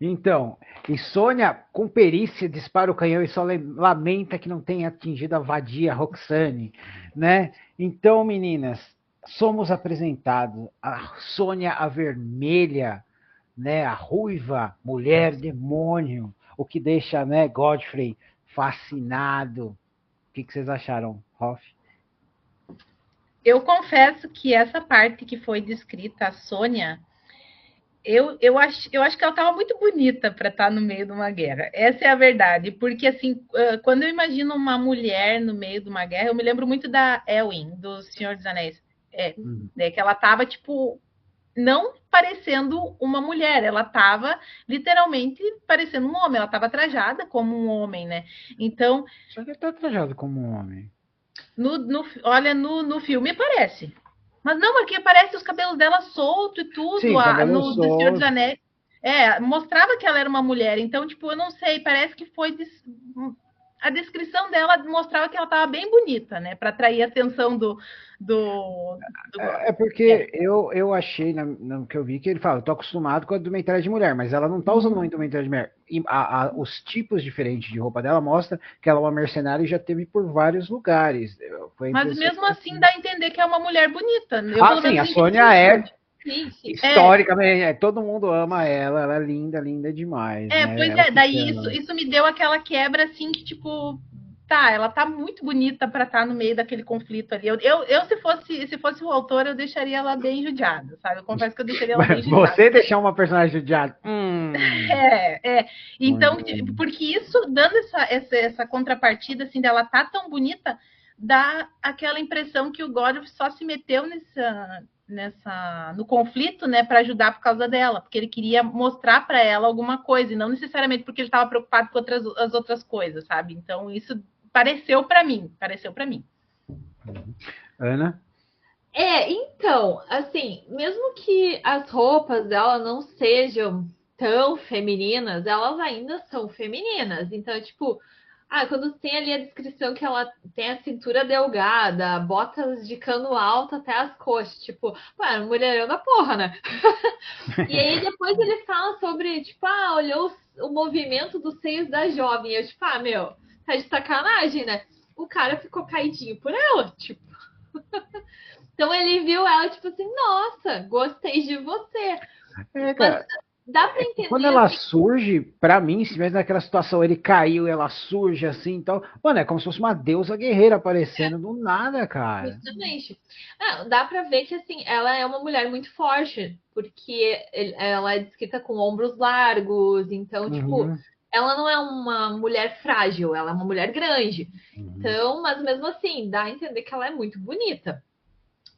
Então, e Sônia, com perícia, dispara o canhão e só lamenta que não tenha atingido a vadia Roxane, né? Então, meninas, somos apresentados a Sônia a Vermelha, né? A ruiva, mulher demônio, o que deixa, né, Godfrey fascinado. O que vocês acharam, Hoff? Eu confesso que essa parte que foi descrita, a Sônia, eu acho que ela estava muito bonita para estar no meio de uma guerra. Essa é a verdade. Porque, assim, quando eu imagino uma mulher no meio de uma guerra, eu me lembro muito da Elwin, do Senhor dos Anéis. Né, que ela estava, tipo, não parecendo uma mulher, ela estava literalmente parecendo um homem, ela estava trajada como um homem, né? Então. Só que ele tá trajado como um homem. Olha, no filme parece. Mas não, porque parece os cabelos dela soltos e tudo. Sim, no do Senhor dos Anéis. Mostrava que ela era uma mulher. Então, tipo, eu não sei, parece que foi. A descrição dela mostrava que ela estava bem bonita, né? Para atrair a atenção do porque eu achei, no que eu vi, que ele fala, eu tô acostumado com a indumentária de mulher, mas ela não tá usando uma indumentária de mulher. E os tipos diferentes de roupa dela mostra que ela é uma mercenária e já teve por vários lugares. Mas mesmo assim dá a entender que é uma mulher bonita. Sim, a Sônia é... Sim. Historicamente, todo mundo ama ela é linda, linda demais. Né? Daí isso me deu aquela quebra assim que, tipo, ela tá muito bonita para estar no meio daquele conflito ali. Eu se fosse o autor, eu deixaria ela bem judiada, sabe? Eu confesso que eu deixaria ela bem judiada. Você deixar uma personagem judiada? Então, porque isso, dando essa contrapartida, assim, dela tá tão bonita, dá aquela impressão que o Godfrey só se meteu no conflito, né, para ajudar por causa dela, porque ele queria mostrar para ela alguma coisa, e não necessariamente porque ele estava preocupado com as outras coisas, sabe? Então isso pareceu para mim. Ana? Então, assim, mesmo que as roupas dela não sejam tão femininas, elas ainda são femininas. Então, tipo, quando tem ali a descrição que ela tem a cintura delgada, botas de cano alto até as coxas, tipo, mulherão da porra, né? E aí depois ele fala sobre, tipo, olhou o movimento dos seios da jovem. Eu, tipo, tá de sacanagem, né? O cara ficou caidinho por ela, tipo. Então ele viu ela, tipo assim, nossa, gostei de você. Dá pra entender. Quando ela Assim, surge, pra mim, se tivesse naquela situação, ele caiu, ela surge assim, então, mano, é como se fosse uma deusa guerreira aparecendo do nada, cara. justamente. Dá pra ver que, assim, ela é uma mulher muito forte, porque ela é descrita com ombros largos, então, tipo, Uhum, ela não é uma mulher frágil, ela é uma mulher grande. uhum. Então, mas mesmo assim, dá a entender que ela é muito bonita.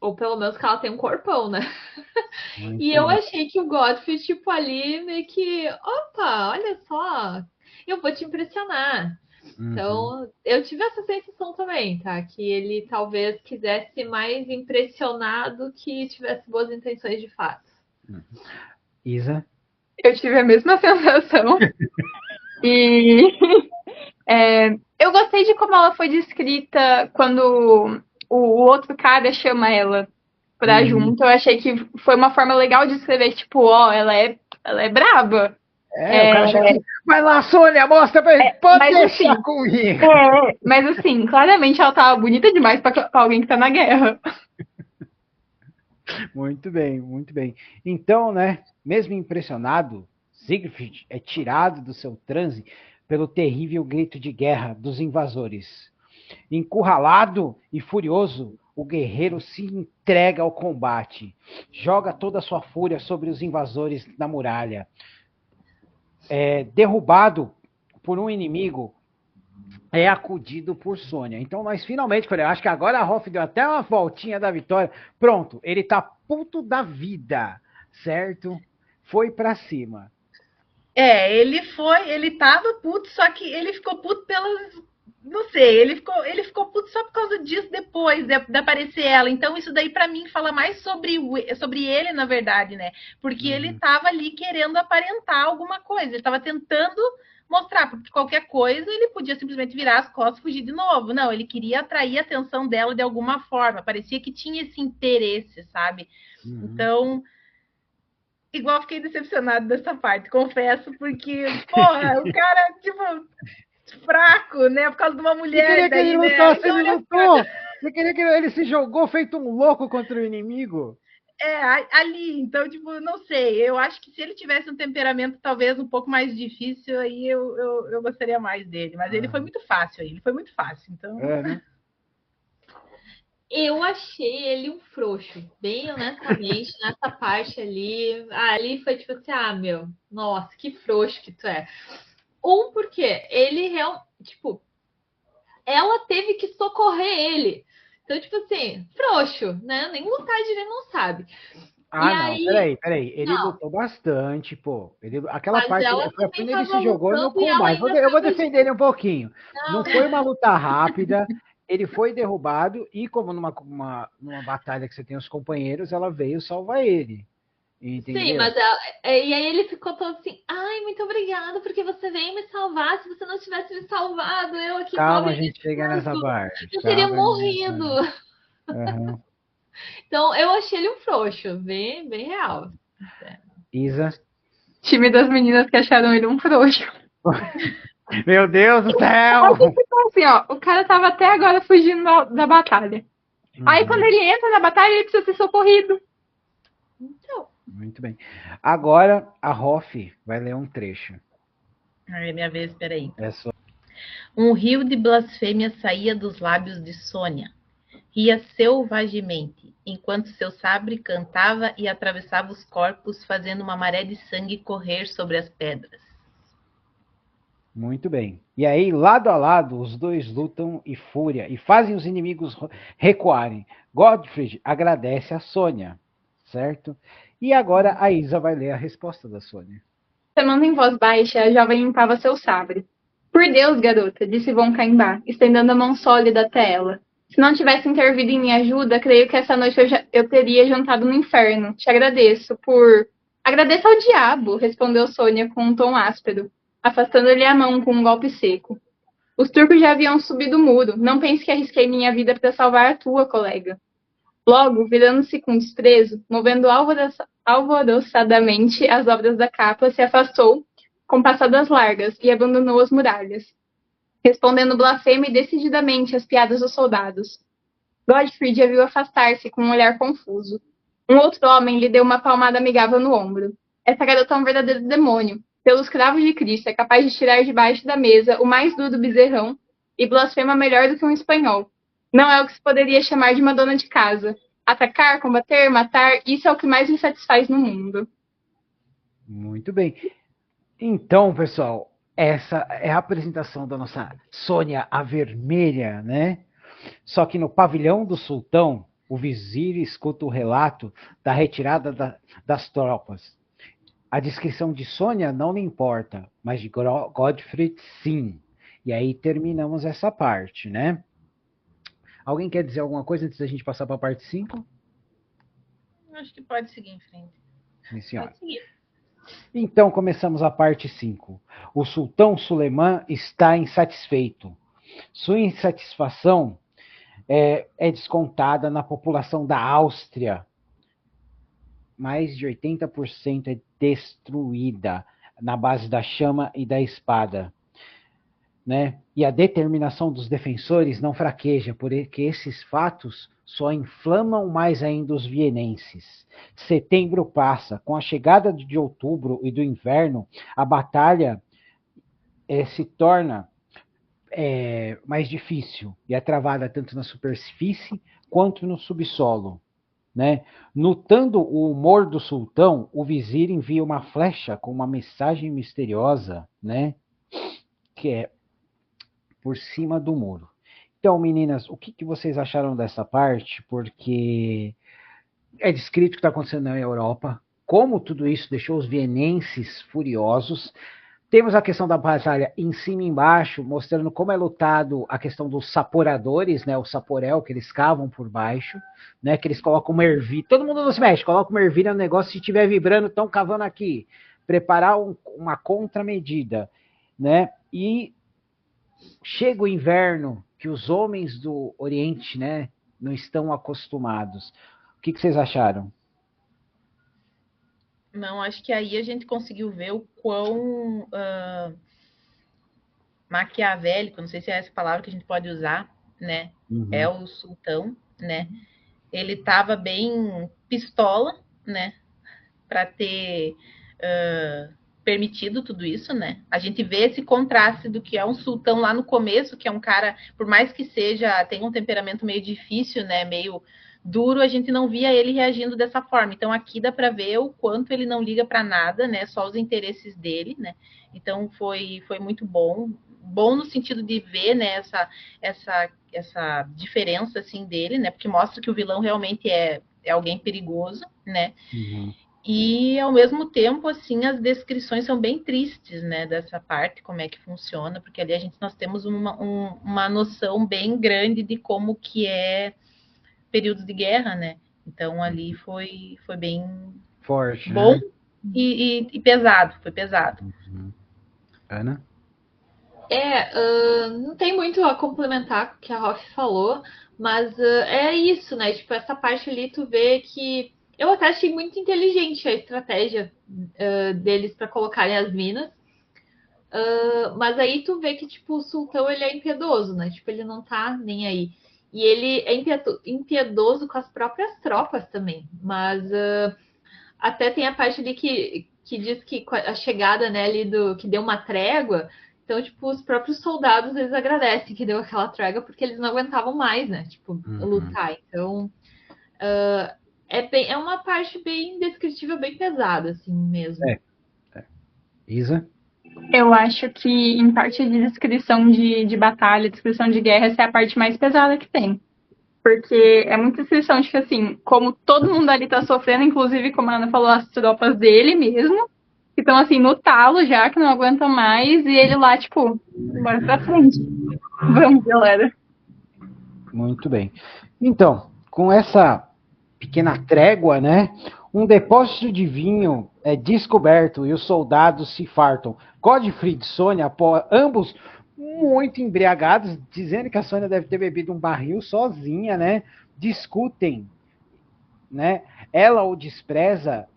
Ou pelo menos que ela tem um corpão, né? E Muito eu bem. achei que o Godfrey, tipo, ali meio que, opa, olha só, eu vou te impressionar. Uhum, Então, eu tive essa sensação também, tá? Que ele talvez quisesse mais impressionar do que tivesse boas intenções de fato. uhum. Isa? Eu tive a mesma sensação. E eu gostei de como ela foi descrita quando o outro cara chama ela pra Uhum. junto. Eu achei que foi uma forma legal de escrever, tipo, ó, ela é braba. É, o cara chega assim, vai lá, Sônia, mostra pra ele, pode Mas deixar assim, comigo. claramente ela tava bonita demais pra alguém que tá na guerra. Muito bem, muito bem. Então, né, mesmo impressionado, Siegfried é tirado do seu transe pelo terrível grito de guerra dos invasores. Encurralado e furioso, o guerreiro se entrega ao combate, joga toda a sua fúria sobre os invasores da muralha. Derrubado por um inimigo, é acudido por Sônia. Então nós finalmente, eu acho que agora a Hoff deu até uma voltinha da vitória. Pronto, ele tá puto da vida, certo? Foi pra cima. Ele tava puto, só que ele ficou puto pelas. Não sei, ele ficou puto só por causa disso depois de aparecer ela. Então, isso daí para mim fala mais sobre ele, na verdade, né? Porque ele Uhum, tava ali querendo aparentar alguma coisa, ele tava tentando mostrar, porque qualquer coisa ele podia simplesmente virar as costas e fugir de novo. Não, ele queria atrair a atenção dela de alguma forma, parecia que tinha esse interesse, sabe? uhum. Então, igual fiquei decepcionado dessa parte, confesso, porque, porra, o cara, tipo, fraco, né? Por causa de uma Você mulher queria que ele daí, né? lutasse, Então ele ele lutou. Você queria que ele se jogou feito um louco contra o inimigo. ali, então, tipo, não sei. Eu acho que se ele tivesse um temperamento talvez um pouco mais difícil, aí eu gostaria mais dele. Mas ele foi Uhum. muito fácil aí, ele foi muito fácil. Então, É, né? Eu achei ele um frouxo, bem honestamente, nessa parte ali. Ali foi tipo assim, meu, nossa, que frouxo que tu é. Porque ele realmente, tipo, ela teve que socorrer ele. Então, tipo assim, frouxo, né? Nem lutar direito não sabe. E Ah, não, aí, peraí. Ele não, lutou bastante, pô. Aquela mas parte ela foi também quando ele tava se jogou no lutando e ela combate. ainda Eu vou tava, defender ele um pouquinho. Não não, foi uma luta rápida. Ele foi derrubado e, como numa batalha que você tem os companheiros, ela veio salvar ele. sim, Entendeu? mas e aí ele ficou todo assim, ai, muito obrigada, porque você veio me salvar. Se você não tivesse me salvado, eu aqui, Calma, a pobre de gente chega nessa tudo, parte. eu teria Calma, a gente... morrido. Uhum. Então eu achei ele um frouxo, bem, bem real. Isa. Time das meninas que acharam ele um frouxo. Meu Deus do Mas céu! tipo assim, ó, o cara tava até agora fugindo da batalha. Aí quando Uhum. ele entra na batalha, ele precisa ser socorrido. Então, Muito bem. Agora a Hoff vai ler um trecho. é minha vez, peraí. É só. Um rio de blasfêmia saía dos lábios de Sônia. Ria selvagemente, enquanto seu sabre cantava e atravessava os corpos, fazendo uma maré de sangue correr sobre as pedras. Muito bem. E aí, lado a lado, os dois lutam e fúria e fazem os inimigos recuarem. Godfrey agradece a Sônia, certo? E agora a Isa vai ler a resposta da Sônia. Chamando em voz baixa, a jovem limpava seu sabre. Por Deus, garota, disse Von Caimbá, estendendo a mão sólida até ela. Se não tivesse intervido em minha ajuda, creio que essa noite eu teria jantado no inferno. Te agradeço por. Agradeço ao diabo, respondeu Sônia com um tom áspero, afastando-lhe a mão com um golpe seco. Os turcos já haviam subido o muro. Não pense que arrisquei minha vida para salvar a tua, colega. Logo, virando-se com desprezo, movendo alvoroçadamente as obras da capa, se afastou com passadas largas e abandonou as muralhas, respondendo blasfema e decididamente às piadas dos soldados. Godfrey a viu afastar-se com um olhar confuso. Um outro homem lhe deu uma palmada amigável no ombro. Essa garota é um verdadeiro demônio. Pelos cravos de Cristo, é capaz de tirar debaixo da mesa o mais duro bezerrão e blasfema melhor do que um espanhol. Não é o que se poderia chamar de uma dona de casa. Atacar, combater, matar, isso é o que mais me satisfaz no mundo. Muito bem. Então, pessoal, essa é a apresentação da nossa Sônia a Vermelha, né? Só que no pavilhão do sultão, o vizir escuta o relato da retirada das tropas. A descrição de Sônia não lhe importa, mas de Godfrey, sim. E aí terminamos essa parte, né? Alguém quer dizer alguma coisa antes da gente passar para a parte 5? Acho que pode seguir em frente. Sim, senhora. Pode seguir. Então começamos a parte 5. O sultão Suleiman está insatisfeito. Sua insatisfação é descontada na população da Áustria. Mais de 80% é destruída na base da chama e da espada. Né? E a determinação dos defensores não fraqueja, porque esses fatos só inflamam mais ainda os vienenses. Setembro passa. Com a chegada de outubro e do inverno, a batalha se torna mais difícil e é travada tanto na superfície quanto no subsolo. Né? Notando o humor do sultão, o vizir envia uma flecha com uma mensagem misteriosa, né? Que é por cima do muro. Então, meninas, o que vocês acharam dessa parte? Porque é descrito o que está acontecendo na Europa, como tudo isso deixou os vienenses furiosos. Temos a questão da batalha em cima e embaixo, mostrando como é lutado a questão dos saporadores, né? O saporel que eles cavam por baixo, né? Que eles colocam uma ervilha. Todo mundo não se mexe, coloca uma ervilha no negócio, se estiver vibrando, estão cavando aqui. Preparar uma contramedida, né? E chega o inverno, que os homens do Oriente, né, não estão acostumados. O que vocês acharam? Não, acho que aí a gente conseguiu ver o quão maquiavélico, não sei se é essa palavra que a gente pode usar, né? Uhum. É o sultão, né? Ele estava bem pistola, né? Para ter permitido tudo isso, né? A gente vê esse contraste do que é um sultão lá no começo, que é um cara, por mais que tenha um temperamento meio difícil, né? Meio duro, a gente não via ele reagindo dessa forma. Então aqui dá para ver o quanto ele não liga para nada, né? Só os interesses dele, né? Então foi muito bom no sentido de ver, né? Essa diferença assim dele, né? Porque mostra que o vilão realmente é alguém perigoso, né? Uhum. E, ao mesmo tempo, assim, as descrições são bem tristes, né, dessa parte, como é que funciona, porque ali nós temos uma noção bem grande de como que é períodos de guerra, né? Então, ali foi bem forte, bom, né? e pesado, foi pesado. Uhum. Ana? Não tem muito a complementar com o que a Hoff falou, mas é isso, né? Tipo, essa parte ali tu vê que eu até achei muito inteligente a estratégia deles para colocarem as minas. Mas aí tu vê que, tipo, o sultão, ele é impiedoso, né? Tipo, ele não tá nem aí. E ele é impiedoso com as próprias tropas também. Mas até tem a parte ali que diz que a chegada, né, ali que deu uma trégua. Então, tipo, os próprios soldados, eles agradecem que deu aquela trégua, porque eles não aguentavam mais, né? Tipo, lutar. Então, é uma parte bem descritível, bem pesada, assim mesmo. Isa? Eu acho que em parte de descrição de batalha, descrição de guerra, essa é a parte mais pesada que tem. Porque é muita descrição de que, assim, como todo mundo ali tá sofrendo, inclusive, como a Ana falou, as tropas dele mesmo, que estão, assim, no talo já, que não aguentam mais, e ele lá, tipo, bora pra frente. Vamos, galera. Muito bem. Então, com essa pequena trégua, né? Um depósito de vinho é descoberto e os soldados se fartam. Godfrey e Sônia, ambos muito embriagados, dizendo que a Sônia deve ter bebido um barril sozinha, né? Discutem, né? Ela o despreza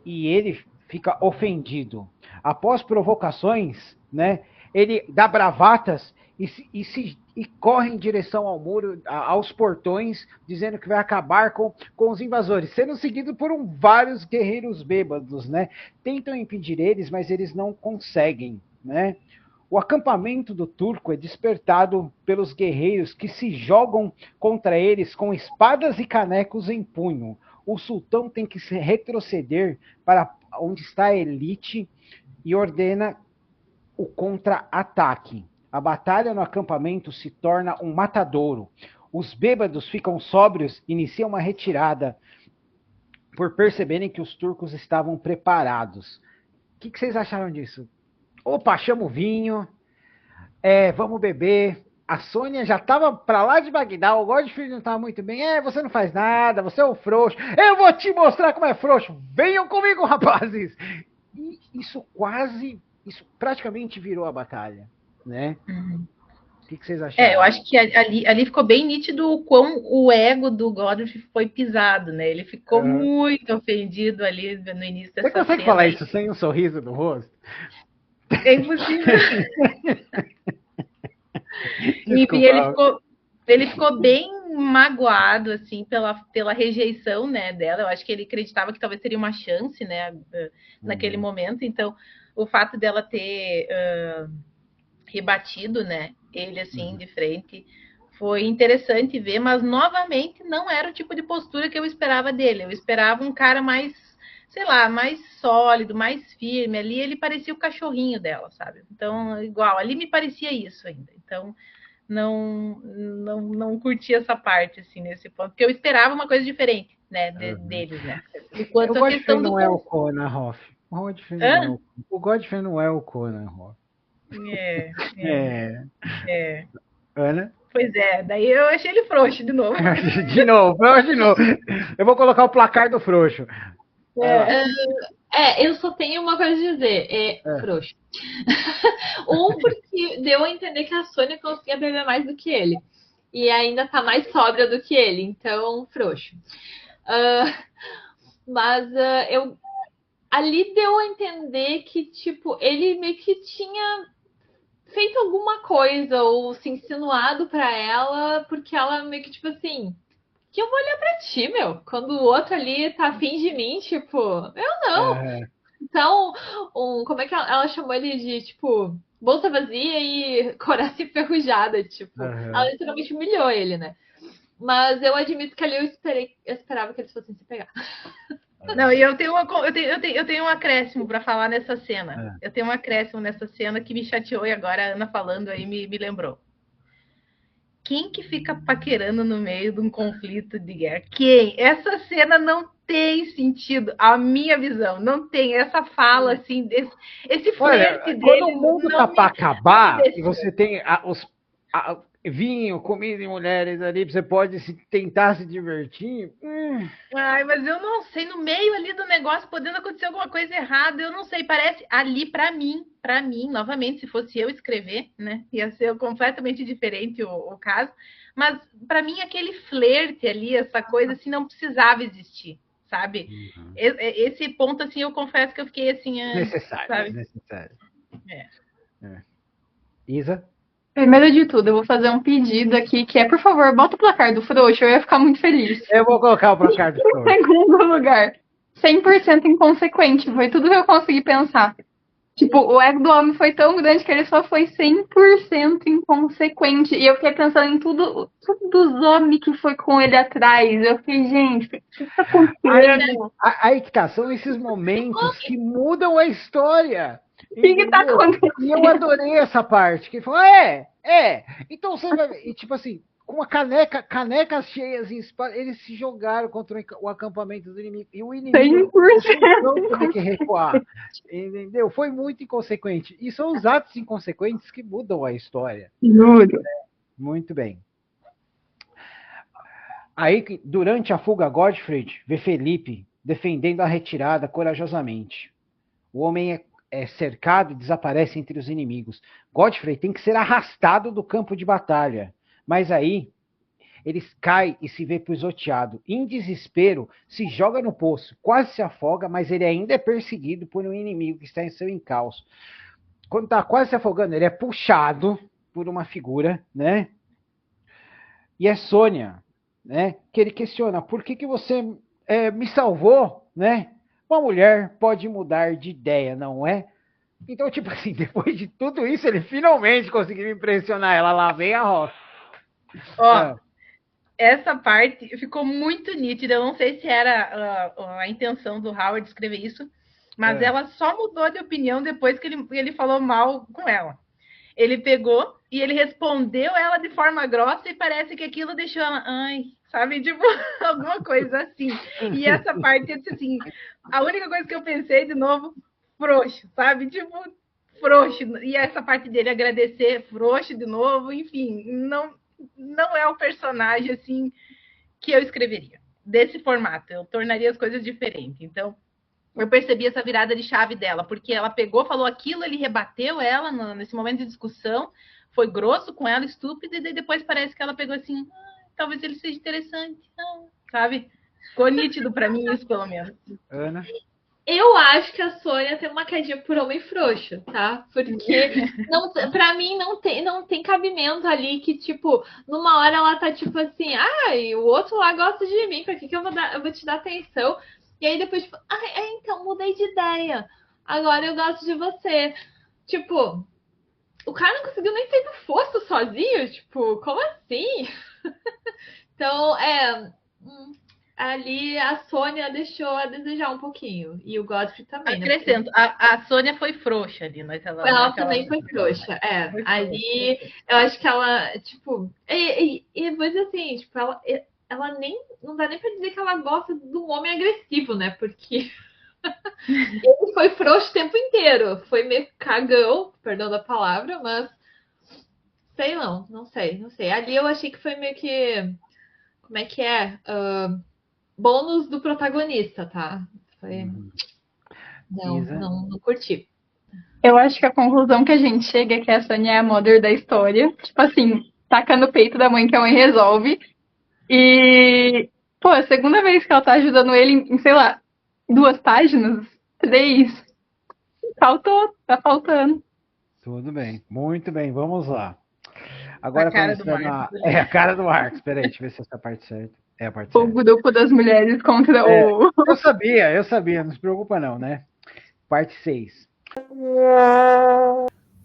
e ele fica ofendido. Após provocações, né? Ele dá bravatas e corre em direção ao muro, aos portões, dizendo que vai acabar com os invasores, sendo seguido por vários guerreiros bêbados, né? Tentam impedir eles, mas eles não conseguem, né? O acampamento do turco é despertado pelos guerreiros que se jogam contra eles com espadas e canecos em punho. O sultão tem que se retroceder para onde está a elite e ordena o contra-ataque. A batalha no acampamento se torna um matadouro. Os bêbados ficam sóbrios e iniciam uma retirada por perceberem que os turcos estavam preparados. O que vocês acharam disso? Opa, chama o vinho, vamos beber. A Sônia já estava para lá de Bagdá, o Godfrey não estava muito bem. Você não faz nada, você é um frouxo. Eu vou te mostrar como é frouxo. Venham comigo, rapazes. E isso praticamente virou a batalha, né? Uhum. O que vocês acharam? Eu acho que ali ficou bem nítido o quão o ego do Godfrey foi pisado, né? Ele ficou muito ofendido ali no início dessa cena. Você consegue falar isso sem um sorriso no rosto? É impossível. Enfim, ele ficou bem magoado, assim, pela rejeição, né, dela. Eu acho que ele acreditava que talvez teria uma chance, né, naquele momento. Então, o fato dela ter rebatido, né, ele, assim, de frente, foi interessante ver, mas, novamente, não era o tipo de postura que eu esperava dele. Eu esperava um cara mais, sei lá, mais sólido, mais firme. Ali ele parecia o cachorrinho dela, sabe? Então, igual, ali me parecia isso ainda. Então, não curti essa parte, assim, nesse ponto, porque eu esperava uma coisa diferente, né, deles, né? Enquanto a questão não é o Conan Hoff. O Godfrey não é o Conan Hoff. Ana? Pois é, daí eu achei ele frouxo de novo. de novo. Eu vou colocar o placar do frouxo. Eu só tenho uma coisa a dizer, frouxo. Porque deu a entender que a Sônia conseguia beber mais do que ele. E ainda tá mais sóbria do que ele, então, frouxo. Mas ali deu a entender que, tipo, ele meio que tinha feito alguma coisa ou se insinuado pra ela, porque ela meio que, tipo assim, que eu vou olhar pra ti, meu, quando o outro ali tá afim de mim, tipo, eu não. Então, como é que ela chamou ele de, tipo, bolsa vazia e coraça enferrujada, tipo, ela literalmente humilhou ele, né? Mas eu admito que ali eu esperava que eles fossem se pegar. Não, e eu tenho um acréscimo para falar nessa cena. Eu tenho um acréscimo nessa cena que me chateou e agora a Ana falando aí me lembrou. Quem que fica paquerando no meio de um conflito de guerra? Quem? Essa cena não tem sentido, a minha visão. Não tem essa fala, assim, esse flerte dele. Quando o mundo tá para acabar e você tem vinho, comida e mulheres ali, você pode tentar se divertir. Ai, mas eu não sei, no meio ali do negócio, podendo acontecer alguma coisa errada, eu não sei, parece ali para mim, novamente, se fosse eu escrever, né, ia ser completamente diferente o caso, mas para mim aquele flerte ali, essa coisa assim, não precisava existir, sabe? Esse ponto, assim, eu confesso que eu fiquei assim... Necessário. Isa? Primeiro de tudo, eu vou fazer um pedido aqui, que por favor, bota o placar do frouxo, eu ia ficar muito feliz. Eu vou colocar o placar do frouxo. Em segundo lugar, 100% inconsequente, foi tudo que eu consegui pensar. Tipo, o ego do homem foi tão grande que ele só foi 100% inconsequente. E eu fiquei pensando em tudo dos homens que foi com ele atrás. Eu fiquei, gente, o que tá acontecendo? Aí que tá, são esses momentos que mudam a história. O que tá acontecendo? E eu adorei essa parte, que ele falou, então você vai... E tipo assim, com a canecas cheias em espada, eles se jogaram contra o acampamento do inimigo. E o inimigo não teve que recuar. Entendeu? Foi muito inconsequente. E são os atos inconsequentes que mudam a história. Muito bem. Aí, durante a fuga, Godfrey vê Felipe defendendo a retirada corajosamente. O homem é cercado e desaparece entre os inimigos. Godfrey tem que ser arrastado do campo de batalha. Mas aí, ele cai e se vê pisoteado. Em desespero, se joga no poço. Quase se afoga, mas ele ainda é perseguido por um inimigo que está em seu encalço. Quando está quase se afogando, ele é puxado por uma figura, né? E é Sônia, né, que ele questiona, por que você me salvou, né? Uma mulher pode mudar de ideia, não é? Então, tipo assim, depois de tudo isso, ele finalmente conseguiu impressionar ela. Lá vem a roça. Ó, essa parte ficou muito nítida. Eu não sei se era a intenção do Howard escrever isso, mas ela só mudou de opinião depois que ele falou mal com ela. Ele pegou e ele respondeu ela de forma grossa e parece que aquilo deixou ela, ai, sabe, tipo, alguma coisa assim. E essa parte, eu disse assim, a única coisa que eu pensei, de novo, frouxo, sabe, tipo, frouxo. E essa parte dele agradecer, frouxo de novo, enfim, não é o personagem, assim, que eu escreveria, desse formato. Eu tornaria as coisas diferentes. Então, eu percebi essa virada de chave dela, porque ela pegou, falou aquilo, ele rebateu ela nesse momento de discussão, foi grosso com ela, estúpido, e depois parece que ela pegou assim, talvez ele seja interessante, sabe? Ficou nítido para mim isso, pelo menos. Ana? Eu acho que a Sônia tem uma quedinha por homem frouxo, tá? Porque pra mim não tem cabimento ali que, tipo, numa hora ela tá tipo assim, ai, o outro lá gosta de mim, pra que eu vou te dar atenção? E aí depois, tipo, então, mudei de ideia. Agora eu gosto de você. Tipo, o cara não conseguiu nem sair do fosso sozinho, tipo, como assim? Então, ali a Sônia deixou a desejar um pouquinho. E o Godfrey também, né? Acrescento, a Sônia foi frouxa ali naquela. Ela também foi frouxa, Foi ali, eu acho que ela, tipo. E vou dizer assim, tipo, ela nem. Não dá nem pra dizer que ela gosta de um homem agressivo, né? Porque ele foi frouxo o tempo inteiro. Foi meio cagão, perdão da palavra, mas. Sei não sei. Ali eu achei que foi meio que. Como é que é? Bônus do protagonista, tá? Foi. Não curti. Eu acho que a conclusão que a gente chega é que a Sônia é a mother da história. Tipo assim, taca no peito da mãe que a mãe resolve. E, pô, a segunda vez que ela tá ajudando ele em sei lá, 2 páginas, 3. Tá faltando. Tudo bem, muito bem, vamos lá. Agora a cara começando do Marcos. a cara do Marcos. Peraí, deixa eu ver se essa parte certa. É a parte O certa. grupo das mulheres contra o. Eu sabia, não se preocupa não, né? Parte 6.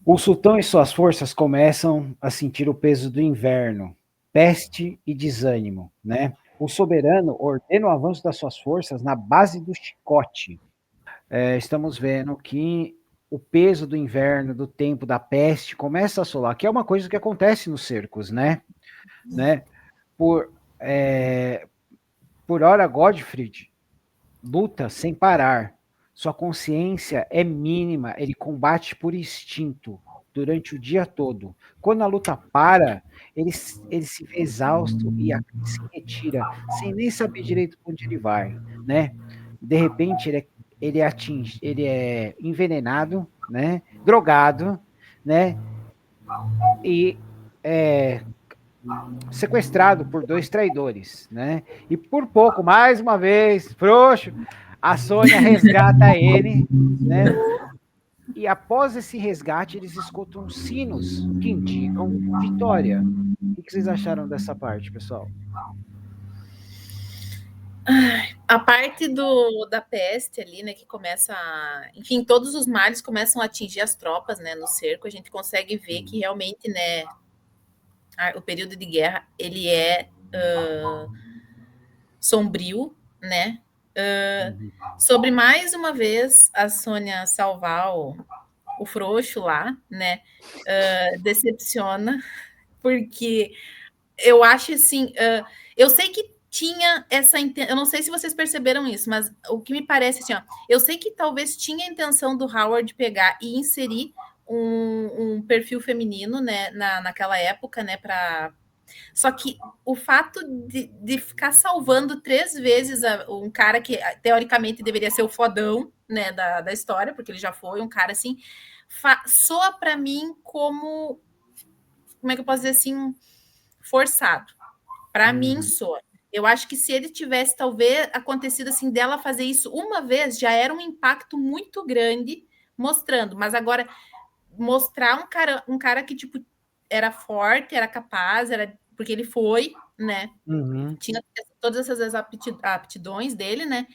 O sultão e suas forças começam a sentir o peso do inverno, peste e desânimo, né? O soberano ordena o avanço das suas forças na base do chicote. Estamos vendo que o peso do inverno, do tempo, da peste começa a assolar, que é uma coisa que acontece nos cercos, né? Por hora, Godfrey luta sem parar. Sua consciência é mínima, ele combate por instinto durante o dia todo. Quando a luta para, ele se vê exausto e se retira, sem nem saber direito para onde ele vai, né? De repente, ele é envenenado, né? Drogado, né? E sequestrado por 2 traidores, né? E por pouco, mais uma vez, frouxo, a Sônia resgata ele, né? E após esse resgate, eles escutam sinos que indicam vitória. O que vocês acharam dessa parte, pessoal? A parte da peste ali, né, que começa enfim, todos os males começam a atingir as tropas, né, no cerco, a gente consegue ver que realmente, né, o período de guerra, ele é sombrio, né, sobre mais uma vez a Sônia salvar o frouxo lá, né, decepciona, porque eu acho assim, eu sei que tinha essa eu não sei se vocês perceberam isso, mas o que me parece assim, ó, eu sei que talvez tinha a intenção do Howard pegar e inserir um perfil feminino, né, naquela época, né, para só que o fato de ficar salvando 3 vezes um cara que teoricamente deveria ser o fodão, né, da história, porque ele já foi um cara assim, soa para mim como é que eu posso dizer assim, forçado. Para mim, soa. Eu acho que se ele tivesse, talvez, acontecido assim, dela fazer isso uma vez, já era um impacto muito grande, mostrando. Mas agora, mostrar um cara que, tipo, era forte, era capaz, porque ele foi, né? Uhum. Tinha todas essas aptidões dele, né?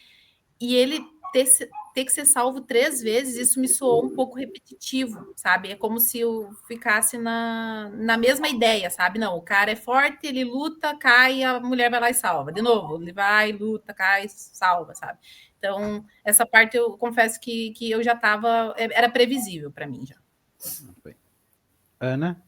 E ele ter que ser salvo 3 vezes, isso me soou um pouco repetitivo, sabe? É como se eu ficasse na mesma ideia, sabe? Não, o cara é forte, ele luta, cai, a mulher vai lá e salva. De novo, ele vai, luta, cai, salva, sabe? Então, essa parte eu confesso que eu já estava... Era previsível para mim já. Ana?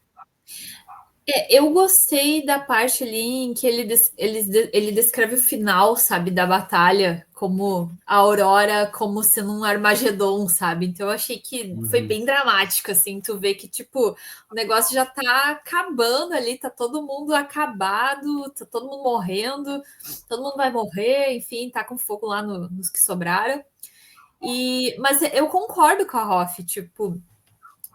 Eu gostei da parte ali em que ele descreve o final, sabe, da batalha, como a Aurora, como sendo um Armagedon, sabe? Então eu achei que foi bem dramático, assim, tu vê que, tipo, o negócio já tá acabando ali, tá todo mundo acabado, tá todo mundo morrendo, todo mundo vai morrer, enfim, tá com fogo lá nos que sobraram. Mas eu concordo com a Hoff, tipo,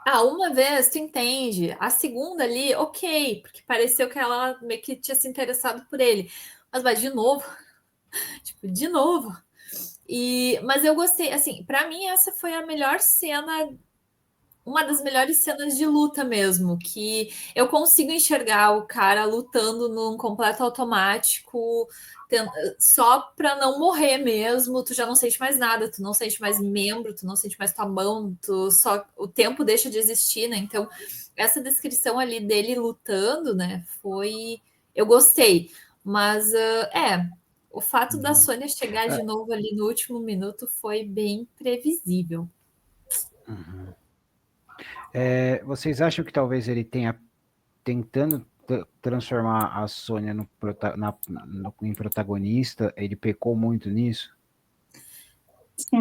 uma vez tu entende, a segunda ali, ok, porque pareceu que ela meio que tinha se interessado por ele. Mas vai de novo, tipo, de novo. Mas eu gostei, assim, para mim essa foi a melhor cena, uma das melhores cenas de luta mesmo, que eu consigo enxergar o cara lutando num completo automático, só para não morrer mesmo, tu já não sente mais nada, tu não sente mais membro, tu não sente mais tua mão, o tempo deixa de existir, né? Então, essa descrição ali dele lutando, né, eu gostei, mas o fato da Sônia chegar de novo ali no último minuto foi bem previsível. Vocês acham que talvez ele tenha tentando transformar a Sônia em protagonista, ele pecou muito nisso? Sim.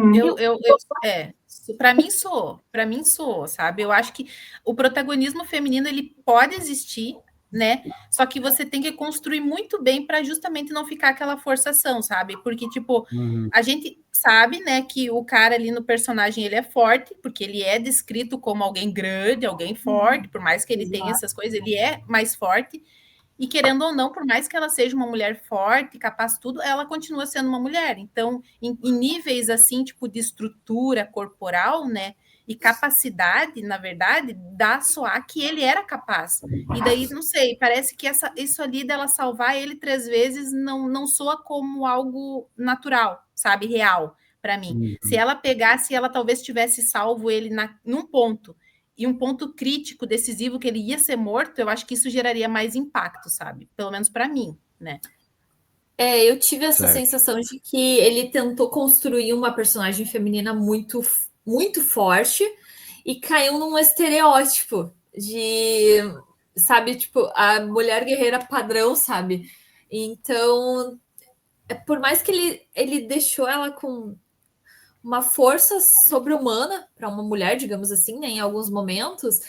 Para mim soou, sabe? Eu acho que o protagonismo feminino ele pode existir, né? Só que você tem que construir muito bem para justamente não ficar aquela forçação, sabe? Porque tipo, a gente sabe, né, que o cara ali no personagem ele é forte, porque ele é descrito como alguém grande, alguém forte, por mais que ele tenha essas coisas, ele é mais forte. E querendo ou não, por mais que ela seja uma mulher forte, capaz de tudo, ela continua sendo uma mulher. Então, em níveis assim, tipo de estrutura corporal, né? E capacidade, na verdade, dá a soar que ele era capaz. E daí, não sei, parece que isso ali dela salvar ele 3 vezes não soa como algo natural, sabe? Real, para mim. Se ela pegasse, ela talvez tivesse salvo ele num ponto e um ponto crítico, decisivo, que ele ia ser morto, eu acho que isso geraria mais impacto, sabe? Pelo menos para mim, né? Eu tive essa sensação de que ele tentou construir uma personagem feminina muito, muito forte e caiu num estereótipo de, sabe, tipo, a mulher guerreira padrão, sabe? Então, por mais que ele deixou ela com uma força sobre-humana para uma mulher, digamos assim, né, em alguns momentos,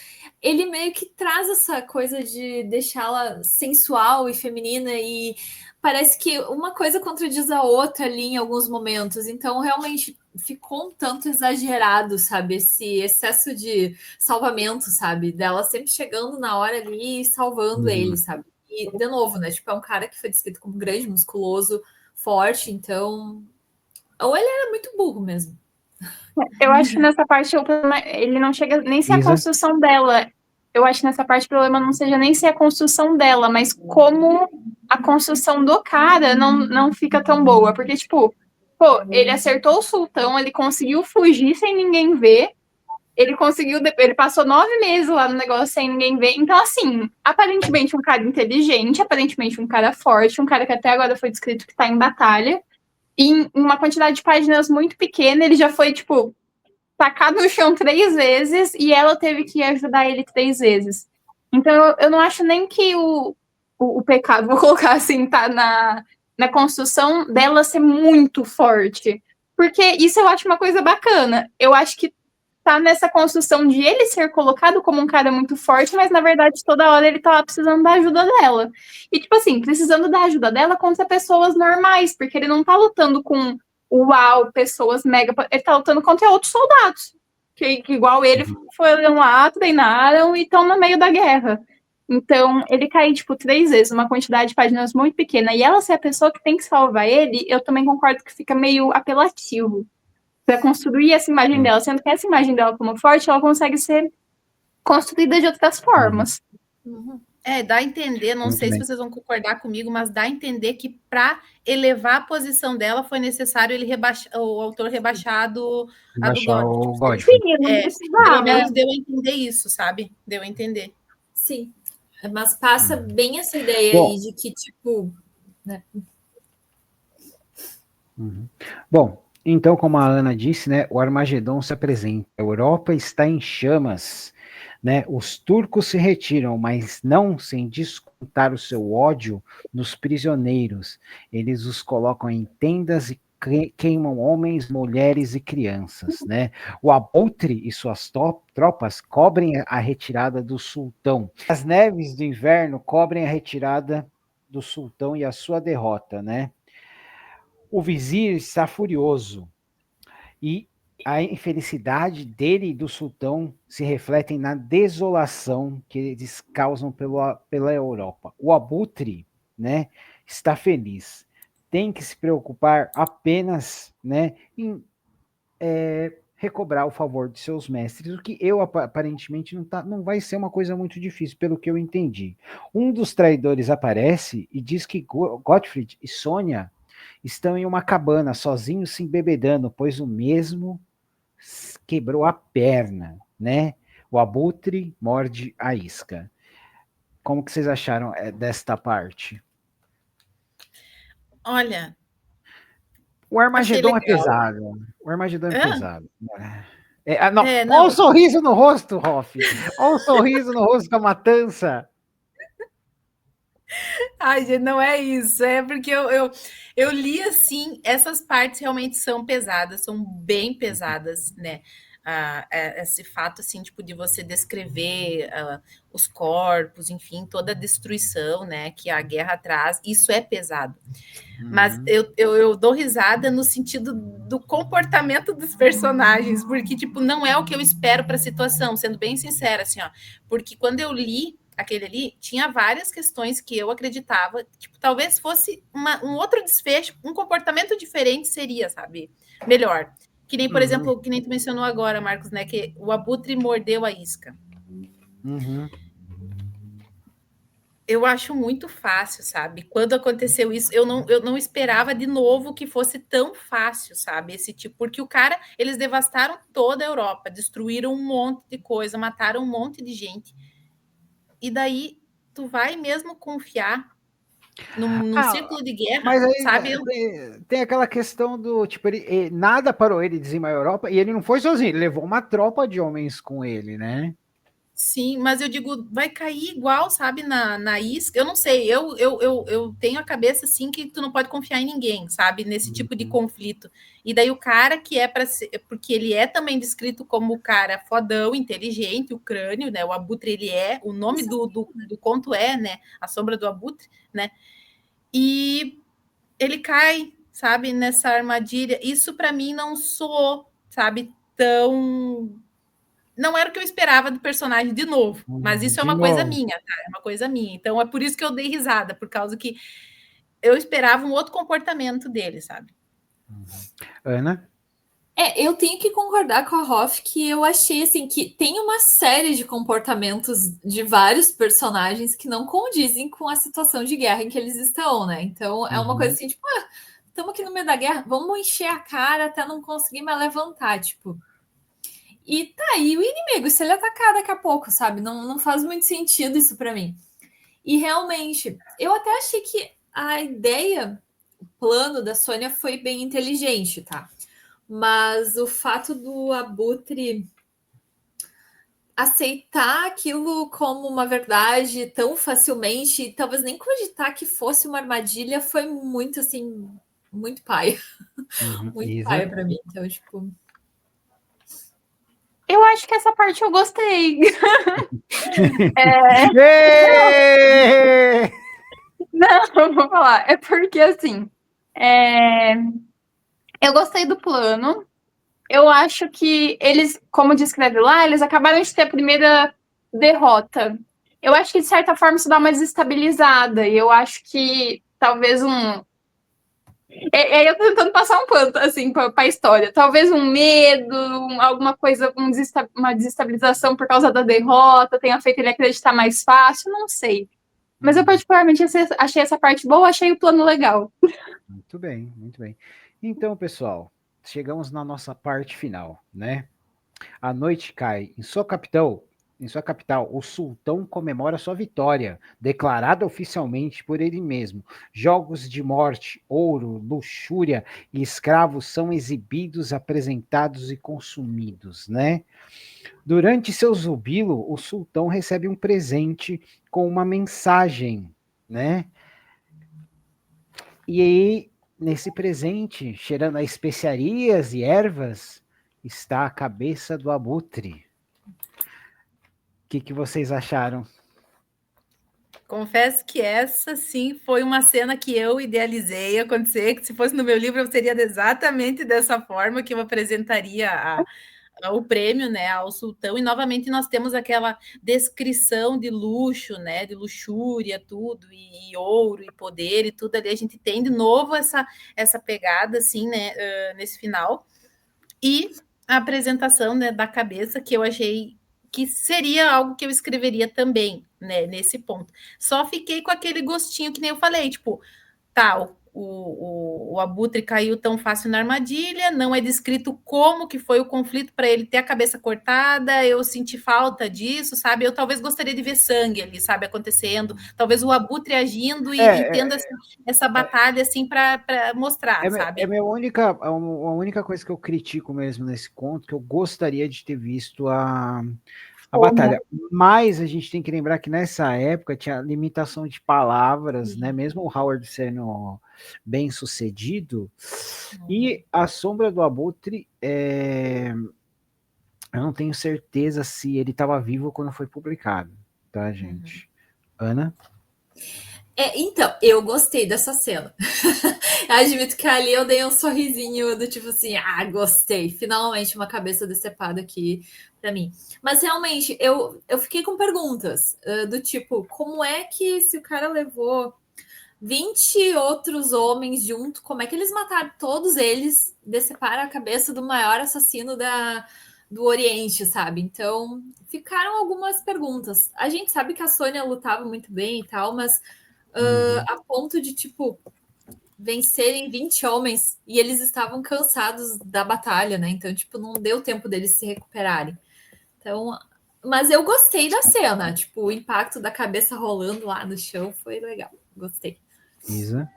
ele meio que traz essa coisa de deixá-la sensual e feminina e parece que uma coisa contradiz a outra ali em alguns momentos. Então, realmente ficou um tanto exagerado, sabe? Esse excesso de salvamento, sabe? Dela sempre chegando na hora ali e salvando ele, sabe? E, de novo, né? Tipo, é um cara que foi descrito como grande, musculoso, forte, então ou ele era muito burro mesmo. Eu acho que nessa parte ele não chega nem se a construção dela. Eu acho que nessa parte o problema não seja nem se a construção dela, mas como a construção do cara não fica tão boa. Porque, tipo, ele acertou o sultão, ele conseguiu fugir sem ninguém ver. Ele passou 9 meses lá no negócio sem ninguém ver. Então, assim, aparentemente um cara inteligente, aparentemente um cara forte, um cara que até agora foi descrito que tá em batalha. Em uma quantidade de páginas muito pequena, ele já foi, tipo, tacado no chão 3 vezes e ela teve que ajudar ele 3 vezes. Então, eu não acho nem que o pecado, vou colocar assim, tá na construção dela ser muito forte. Porque isso eu acho uma coisa bacana. Eu acho que tá nessa construção de ele ser colocado como um cara muito forte, mas na verdade toda hora ele tá precisando da ajuda dela. E tipo assim, precisando da ajuda dela contra pessoas normais, porque ele não tá lutando com pessoas mega, ele tá lutando contra outros soldados, que igual ele foram lá, treinaram e estão no meio da guerra. Então, ele cair, tipo, 3 vezes, uma quantidade de páginas muito pequena, e ela ser a pessoa que tem que salvar ele, eu também concordo que fica meio apelativo para construir essa imagem dela, sendo que essa imagem dela como forte, ela consegue ser construída de outras formas. Dá a entender, não Muito sei se bem. vocês vão concordar comigo, mas dá a entender que para elevar a posição dela foi necessário o autor rebaixado a do Baixar God. Tipo, o Sim, Godfrey. não pelo precisava. menos deu a entender isso, sabe? Deu a entender. Sim. Mas passa bem essa ideia Bom, aí de que, tipo, né? Bom, então, como a Ana disse, né, o Armagedon se apresenta. A Europa está em chamas, né? Os turcos se retiram, mas não sem descontar o seu ódio nos prisioneiros. Eles os colocam em tendas e queimam homens, mulheres e crianças, né? O Abutre e suas tropas cobrem a retirada do sultão. As neves do inverno cobrem a retirada do sultão e a sua derrota, né? O vizir está furioso e a infelicidade dele e do sultão se refletem na desolação que eles causam pela Europa. O abutre, né, está feliz. Tem que se preocupar apenas, né, em recobrar o favor de seus mestres, o que eu aparentemente não vai ser uma coisa muito difícil, pelo que eu entendi. Um dos traidores aparece e diz que Gottfried e Sônia estão em uma cabana, sozinhos se embebedando, pois o mesmo quebrou a perna, né? O abutre morde a isca. Como que vocês acharam desta parte? Olha, O achei Armagedon é legal. pesado. O Armagedon é Ah, pesado. Não. Olha não. o sorriso no rosto, Hoff. Olha o sorriso no rosto com a matança. Ai, gente, não é isso. É porque eu li assim, essas partes realmente são pesadas, são bem pesadas, né? Esse fato assim, tipo, de você descrever os corpos, enfim, toda a destruição, né, que a guerra traz, isso é pesado. Mas eu dou risada no sentido do comportamento dos personagens, porque, tipo, não é o que eu espero para a situação, sendo bem sincera, assim, ó. Porque quando eu li aquele ali, tinha várias questões que eu acreditava, tipo, talvez fosse um outro desfecho, um comportamento diferente seria, sabe, melhor. Que nem, por exemplo, que nem tu mencionou agora, Marcos, né, que o abutre mordeu a isca. Eu acho muito fácil, sabe? Quando aconteceu isso, eu não esperava de novo que fosse tão fácil, sabe? Esse tipo, porque o cara, eles devastaram toda a Europa, destruíram um monte de coisa, mataram um monte de gente. E daí tu vai mesmo confiar num círculo de guerra, Mas aí sabe? tem aquela questão do, tipo, nada parou ele de dizimar a Europa e ele não foi sozinho, ele levou uma tropa de homens com ele, né? Sim, mas eu digo, vai cair igual, sabe, na isca. Eu não sei, eu tenho a cabeça assim que tu não pode confiar em ninguém, sabe, nesse tipo de conflito. E daí o cara que é para ser, porque ele é também descrito como o cara fodão, inteligente, o crânio, né? O abutre, ele é, o nome do conto é, né? A Sombra do Abutre, né? E ele cai, sabe, nessa armadilha. Isso para mim não soou, sabe, tão. Não era o que eu esperava do personagem de novo, mas isso é De uma coisa novo. minha, tá? É uma coisa minha. Então é por isso que eu dei risada, por causa que eu esperava um outro comportamento dele, sabe? Ana? Eu tenho que concordar com a Hoff que eu achei assim que tem uma série de comportamentos de vários personagens que não condizem com a situação de guerra em que eles estão, né? Então é uma coisa assim, tipo, estamos aqui no meio da guerra, vamos encher a cara até não conseguir mais levantar, tipo. E tá aí o inimigo, se ele atacar daqui a pouco, sabe? Não faz muito sentido isso para mim. E realmente, eu até achei que a ideia, o plano da Sônia foi bem inteligente, tá? Mas o fato do Abutre aceitar aquilo como uma verdade tão facilmente, e talvez nem cogitar que fosse uma armadilha, foi muito assim, muito paia. Muito paia para mim. Então, tipo. Eu acho que essa parte eu gostei. Não, vou falar. É porque, assim, eu gostei do plano. Eu acho que eles, como descreve lá, eles acabaram de ter a primeira derrota. Eu acho que, de certa forma, isso dá uma desestabilizada. E eu acho que talvez Aí eu tô tentando passar um pano, assim, pra história. Talvez um medo, alguma coisa, uma desestabilização por causa da derrota, tenha feito ele acreditar mais fácil, não sei. Mas eu particularmente achei essa parte boa, achei o plano legal. Muito bem, muito bem. Então, pessoal, chegamos na nossa parte final, né? A noite cai em sua capital, o sultão comemora sua vitória, declarada oficialmente por ele mesmo. Jogos de morte, ouro, luxúria e escravos são exibidos, apresentados e consumidos, né? Durante seu jubilo, o sultão recebe um presente com uma mensagem, né? E aí, nesse presente, cheirando a especiarias e ervas, está a cabeça do abutre. O que vocês acharam? Confesso que essa, sim, foi uma cena que eu idealizei acontecer, que se fosse no meu livro, seria exatamente dessa forma que eu apresentaria o prêmio, né, ao sultão, e novamente nós temos aquela descrição de luxo, né, de luxúria, tudo, e ouro, e poder, e tudo ali, a gente tem de novo essa pegada, assim, né, nesse final, e a apresentação, né, da cabeça, que eu achei que seria algo que eu escreveria também, né, nesse ponto. Só fiquei com aquele gostinho que nem eu falei, tipo, tá, o abutre caiu tão fácil na armadilha, não é descrito como que foi o conflito para ele ter a cabeça cortada, eu senti falta disso, sabe? Eu talvez gostaria de ver sangue ali, sabe, acontecendo, talvez o abutre agindo e tendo essa batalha, assim, para mostrar, sabe? É a única coisa que eu critico mesmo nesse conto, que eu gostaria de ter visto a batalha. Mas a gente tem que lembrar que nessa época tinha limitação de palavras, né? Mesmo o Howard sendo bem sucedido. E A Sombra do Abutre, eu não tenho certeza se ele estava vivo quando foi publicado, tá, gente? Ana? Então, eu gostei dessa cena. Admito que ali eu dei um sorrisinho do tipo assim, gostei. Finalmente uma cabeça decepada aqui pra mim. Mas realmente, eu fiquei com perguntas do tipo, como é que se o cara levou 20 outros homens junto, como é que eles mataram todos eles, deceparam a cabeça do maior assassino do Oriente, sabe? Então, ficaram algumas perguntas. A gente sabe que a Sônia lutava muito bem e tal, mas a ponto de, tipo, vencerem 20 homens e eles estavam cansados da batalha, né? Então, tipo, não deu tempo deles se recuperarem. Então, mas eu gostei da cena, tipo, o impacto da cabeça rolando lá no chão foi legal. Gostei. Isa?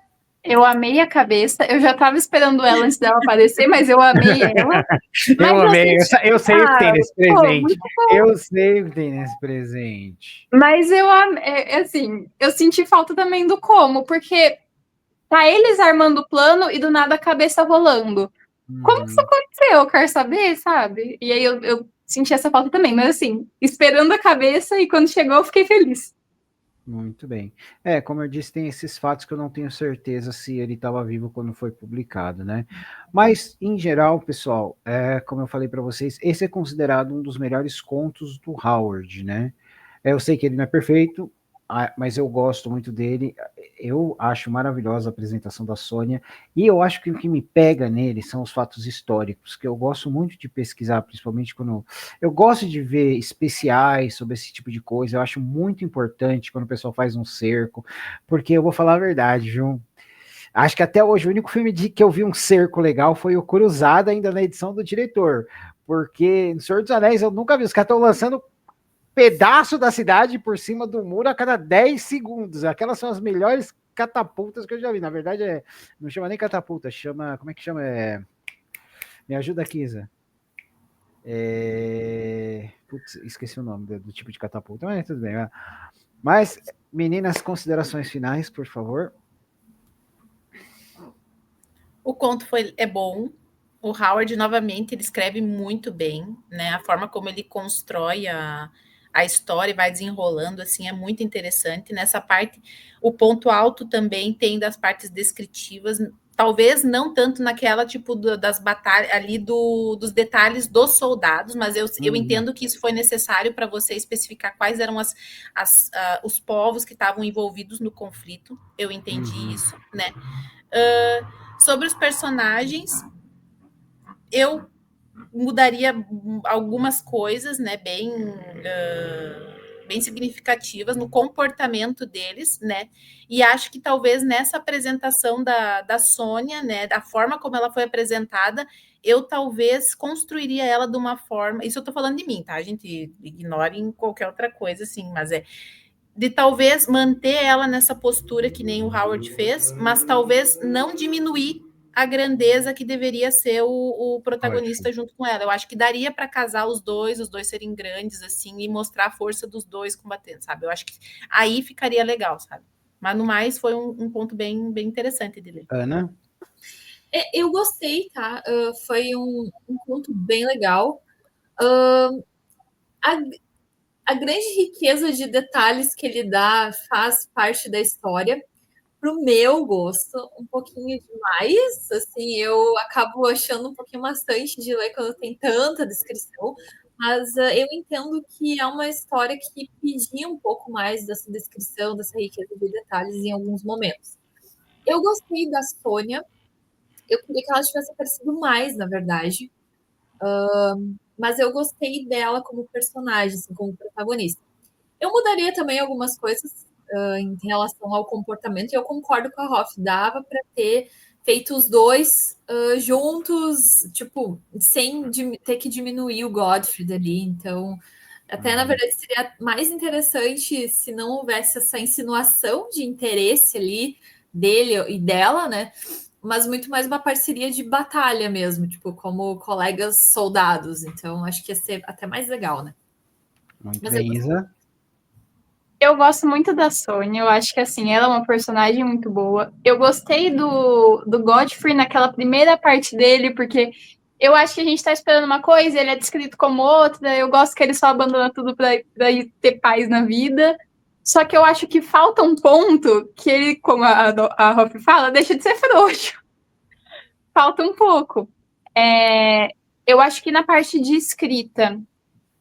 Eu amei a cabeça, eu já tava esperando ela antes dela aparecer, mas eu amei ela. Eu amei, eu sei o que tem nesse presente. Pô, Eu sei o que tem nesse presente. Mas eu, assim, eu senti falta também do como, porque tá eles armando o plano e do nada a cabeça rolando. Como que isso aconteceu? Eu quero saber, sabe? E aí eu senti essa falta também, mas assim, esperando a cabeça e quando chegou eu fiquei feliz. Muito bem. Como eu disse, tem esses fatos que eu não tenho certeza se ele estava vivo quando foi publicado, né? Mas, em geral, pessoal, como eu falei para vocês, esse é considerado um dos melhores contos do Howard, né? Eu sei que ele não é perfeito, mas eu gosto muito dele. Eu acho maravilhosa a apresentação da Sônia. E eu acho que o que me pega nele são os fatos históricos, que eu gosto muito de pesquisar, principalmente quando... Eu gosto de ver especiais sobre esse tipo de coisa. Eu acho muito importante quando o pessoal faz um cerco, porque eu vou falar a verdade, João. Acho que até hoje o único filme que eu vi um cerco legal foi o Cruzada, ainda na edição do diretor. Porque no Senhor dos Anéis eu nunca vi. Os caras estão lançando pedaço da cidade por cima do muro a cada 10 segundos. Aquelas são as melhores catapultas que eu já vi. Na verdade, não chama nem catapulta, chama. Como é que chama? Me ajuda aqui, Isa. Putz, esqueci o nome do tipo de catapulta, mas tudo bem. Mas, meninas, considerações finais, por favor. O conto é bom. O Howard, novamente, ele escreve muito bem, né? A forma como ele constrói a história e vai desenrolando, assim, é muito interessante. Nessa parte, o ponto alto também tem das partes descritivas, talvez não tanto naquela, tipo, das batalhas, ali dos detalhes dos soldados, mas eu entendo que isso foi necessário para você especificar quais eram os povos que estavam envolvidos no conflito, eu entendi isso, né? Sobre os personagens, eu mudaria algumas coisas, né, bem significativas no comportamento deles, né? E acho que talvez nessa apresentação da Sônia, né, da forma como ela foi apresentada, eu talvez construiria ela de uma forma. Isso eu tô falando de mim, tá? A gente ignora em qualquer outra coisa, assim, mas de talvez manter ela nessa postura que nem o Howard fez, mas talvez não diminuir a grandeza que deveria ser o protagonista Ótimo. junto com ela. Eu acho que daria para casar os dois serem grandes assim e mostrar a força dos dois combatendo, sabe? Eu acho que aí ficaria legal, sabe? Mas no mais foi um ponto bem interessante de ler. Ana? Eu gostei, tá? Foi um conto bem legal. A, a grande riqueza de detalhes que ele dá faz parte da história. Pro meu gosto, um pouquinho demais. Assim, eu acabo achando um pouquinho bastante de ler quando tem tanta descrição. Mas eu entendo que é uma história que pedia um pouco mais dessa descrição, dessa riqueza de detalhes em alguns momentos. Eu gostei da Sônia. Eu queria que ela tivesse aparecido mais, na verdade. Mas eu gostei dela como personagem, assim, como protagonista. Eu mudaria também algumas coisas em relação ao comportamento, e eu concordo com a Hoff, dava para ter feito os dois juntos, tipo, sem ter que diminuir o Godfrey ali. Então, até na verdade seria mais interessante se não houvesse essa insinuação de interesse ali dele e dela, né? Mas muito mais uma parceria de batalha mesmo, tipo, como colegas soldados. Então, acho que ia ser até mais legal, né? Muito Mas eu bem, Isa. Eu gosto muito da Sônia, eu acho que assim, ela é uma personagem muito boa. Eu gostei do Godfrey naquela primeira parte dele, porque eu acho que a gente tá esperando uma coisa, ele é descrito como outra, eu gosto que ele só abandona tudo pra ir ter paz na vida. Só que eu acho que falta um ponto que ele, como a Hoff fala, deixa de ser frouxo. Falta um pouco. Eu acho que na parte de escrita,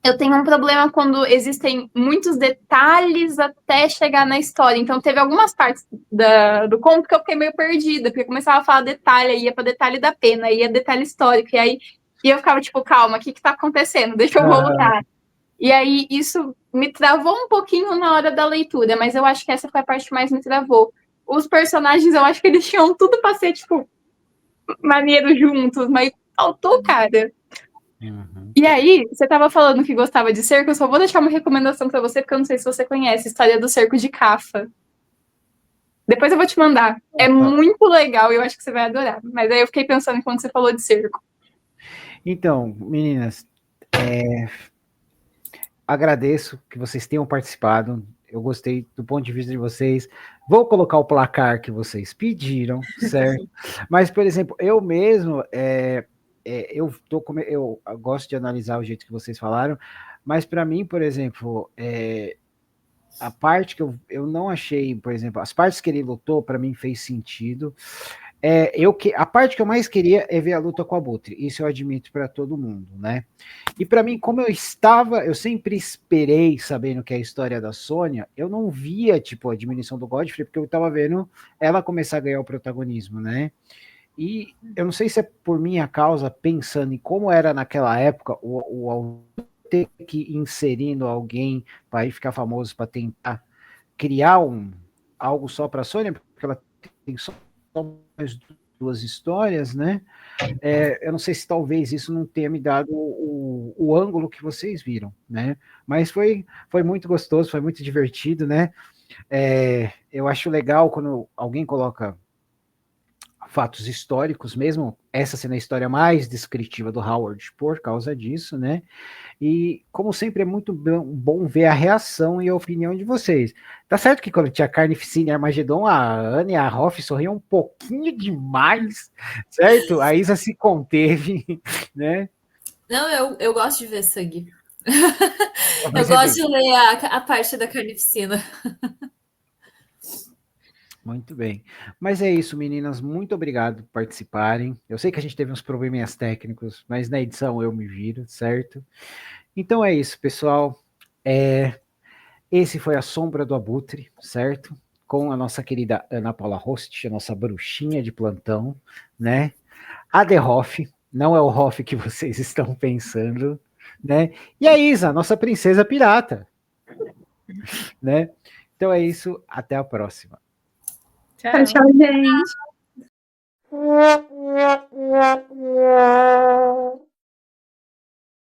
eu tenho um problema quando existem muitos detalhes até chegar na história. Então, teve algumas partes do conto que eu fiquei meio perdida, porque começava a falar detalhe, ia para detalhe da pena, ia detalhe histórico, e eu ficava tipo, calma, o que está acontecendo? Deixa eu voltar. E aí, isso me travou um pouquinho na hora da leitura, mas eu acho que essa foi a parte que mais me travou. Os personagens, eu acho que eles tinham tudo para ser, tipo, maneiro juntos, mas faltou, cara. Uhum. E aí, você estava falando que gostava de cerco, eu só vou deixar uma recomendação para você, porque eu não sei se você conhece, a história do cerco de Cafa. Depois eu vou te mandar. É muito legal e eu acho que você vai adorar. Mas aí eu fiquei pensando enquanto você falou de cerco. Então, meninas, agradeço que vocês tenham participado. Eu gostei do ponto de vista de vocês. Vou colocar o placar que vocês pediram, certo? Mas, por exemplo, eu mesmo, eu gosto de analisar o jeito que vocês falaram, mas para mim, por exemplo, a parte que eu não achei, por exemplo, as partes que ele lutou, para mim fez sentido. A parte que eu mais queria é ver a luta com a Abutre, isso eu admito para todo mundo, né? E para mim, como eu sempre esperei, sabendo que é a história da Sônia, eu não via, tipo, a diminuição do Godfrey, porque eu estava vendo ela começar a ganhar o protagonismo, né? E eu não sei se é por minha causa, pensando em como era naquela época, o ter que ir inserindo alguém para ir ficar famoso, para tentar criar algo só para a Sônia, porque ela tem só mais duas histórias, né? Eu não sei se talvez isso não tenha me dado o ângulo que vocês viram, né? Mas foi muito gostoso, foi muito divertido, né? Eu acho legal quando alguém coloca fatos históricos mesmo, essa sendo a história mais descritiva do Howard por causa disso, né? E, como sempre, é muito bom ver a reação e a opinião de vocês. Tá certo que quando tinha Carnificina e Armagedon, a Anne e a Hoff sorriam um pouquinho demais, certo? A Isa se conteve, né? Não, eu gosto de ver sangue. Eu Mas, gosto enfim, de ler a parte da carnificina. muito bem. Mas é isso, meninas. Muito obrigado por participarem. Eu sei que a gente teve uns probleminhas técnicos, mas na edição eu me viro, certo? Então é isso, pessoal. Esse foi A Sombra do Abutre, certo? com a nossa querida Ana Paula Host, a nossa bruxinha de plantão, né? A The Hoff, não é o Hoff que vocês estão pensando, né? E a Isa, nossa princesa pirata, né? Então é isso, até a próxima. Tchau. Tchau, gente.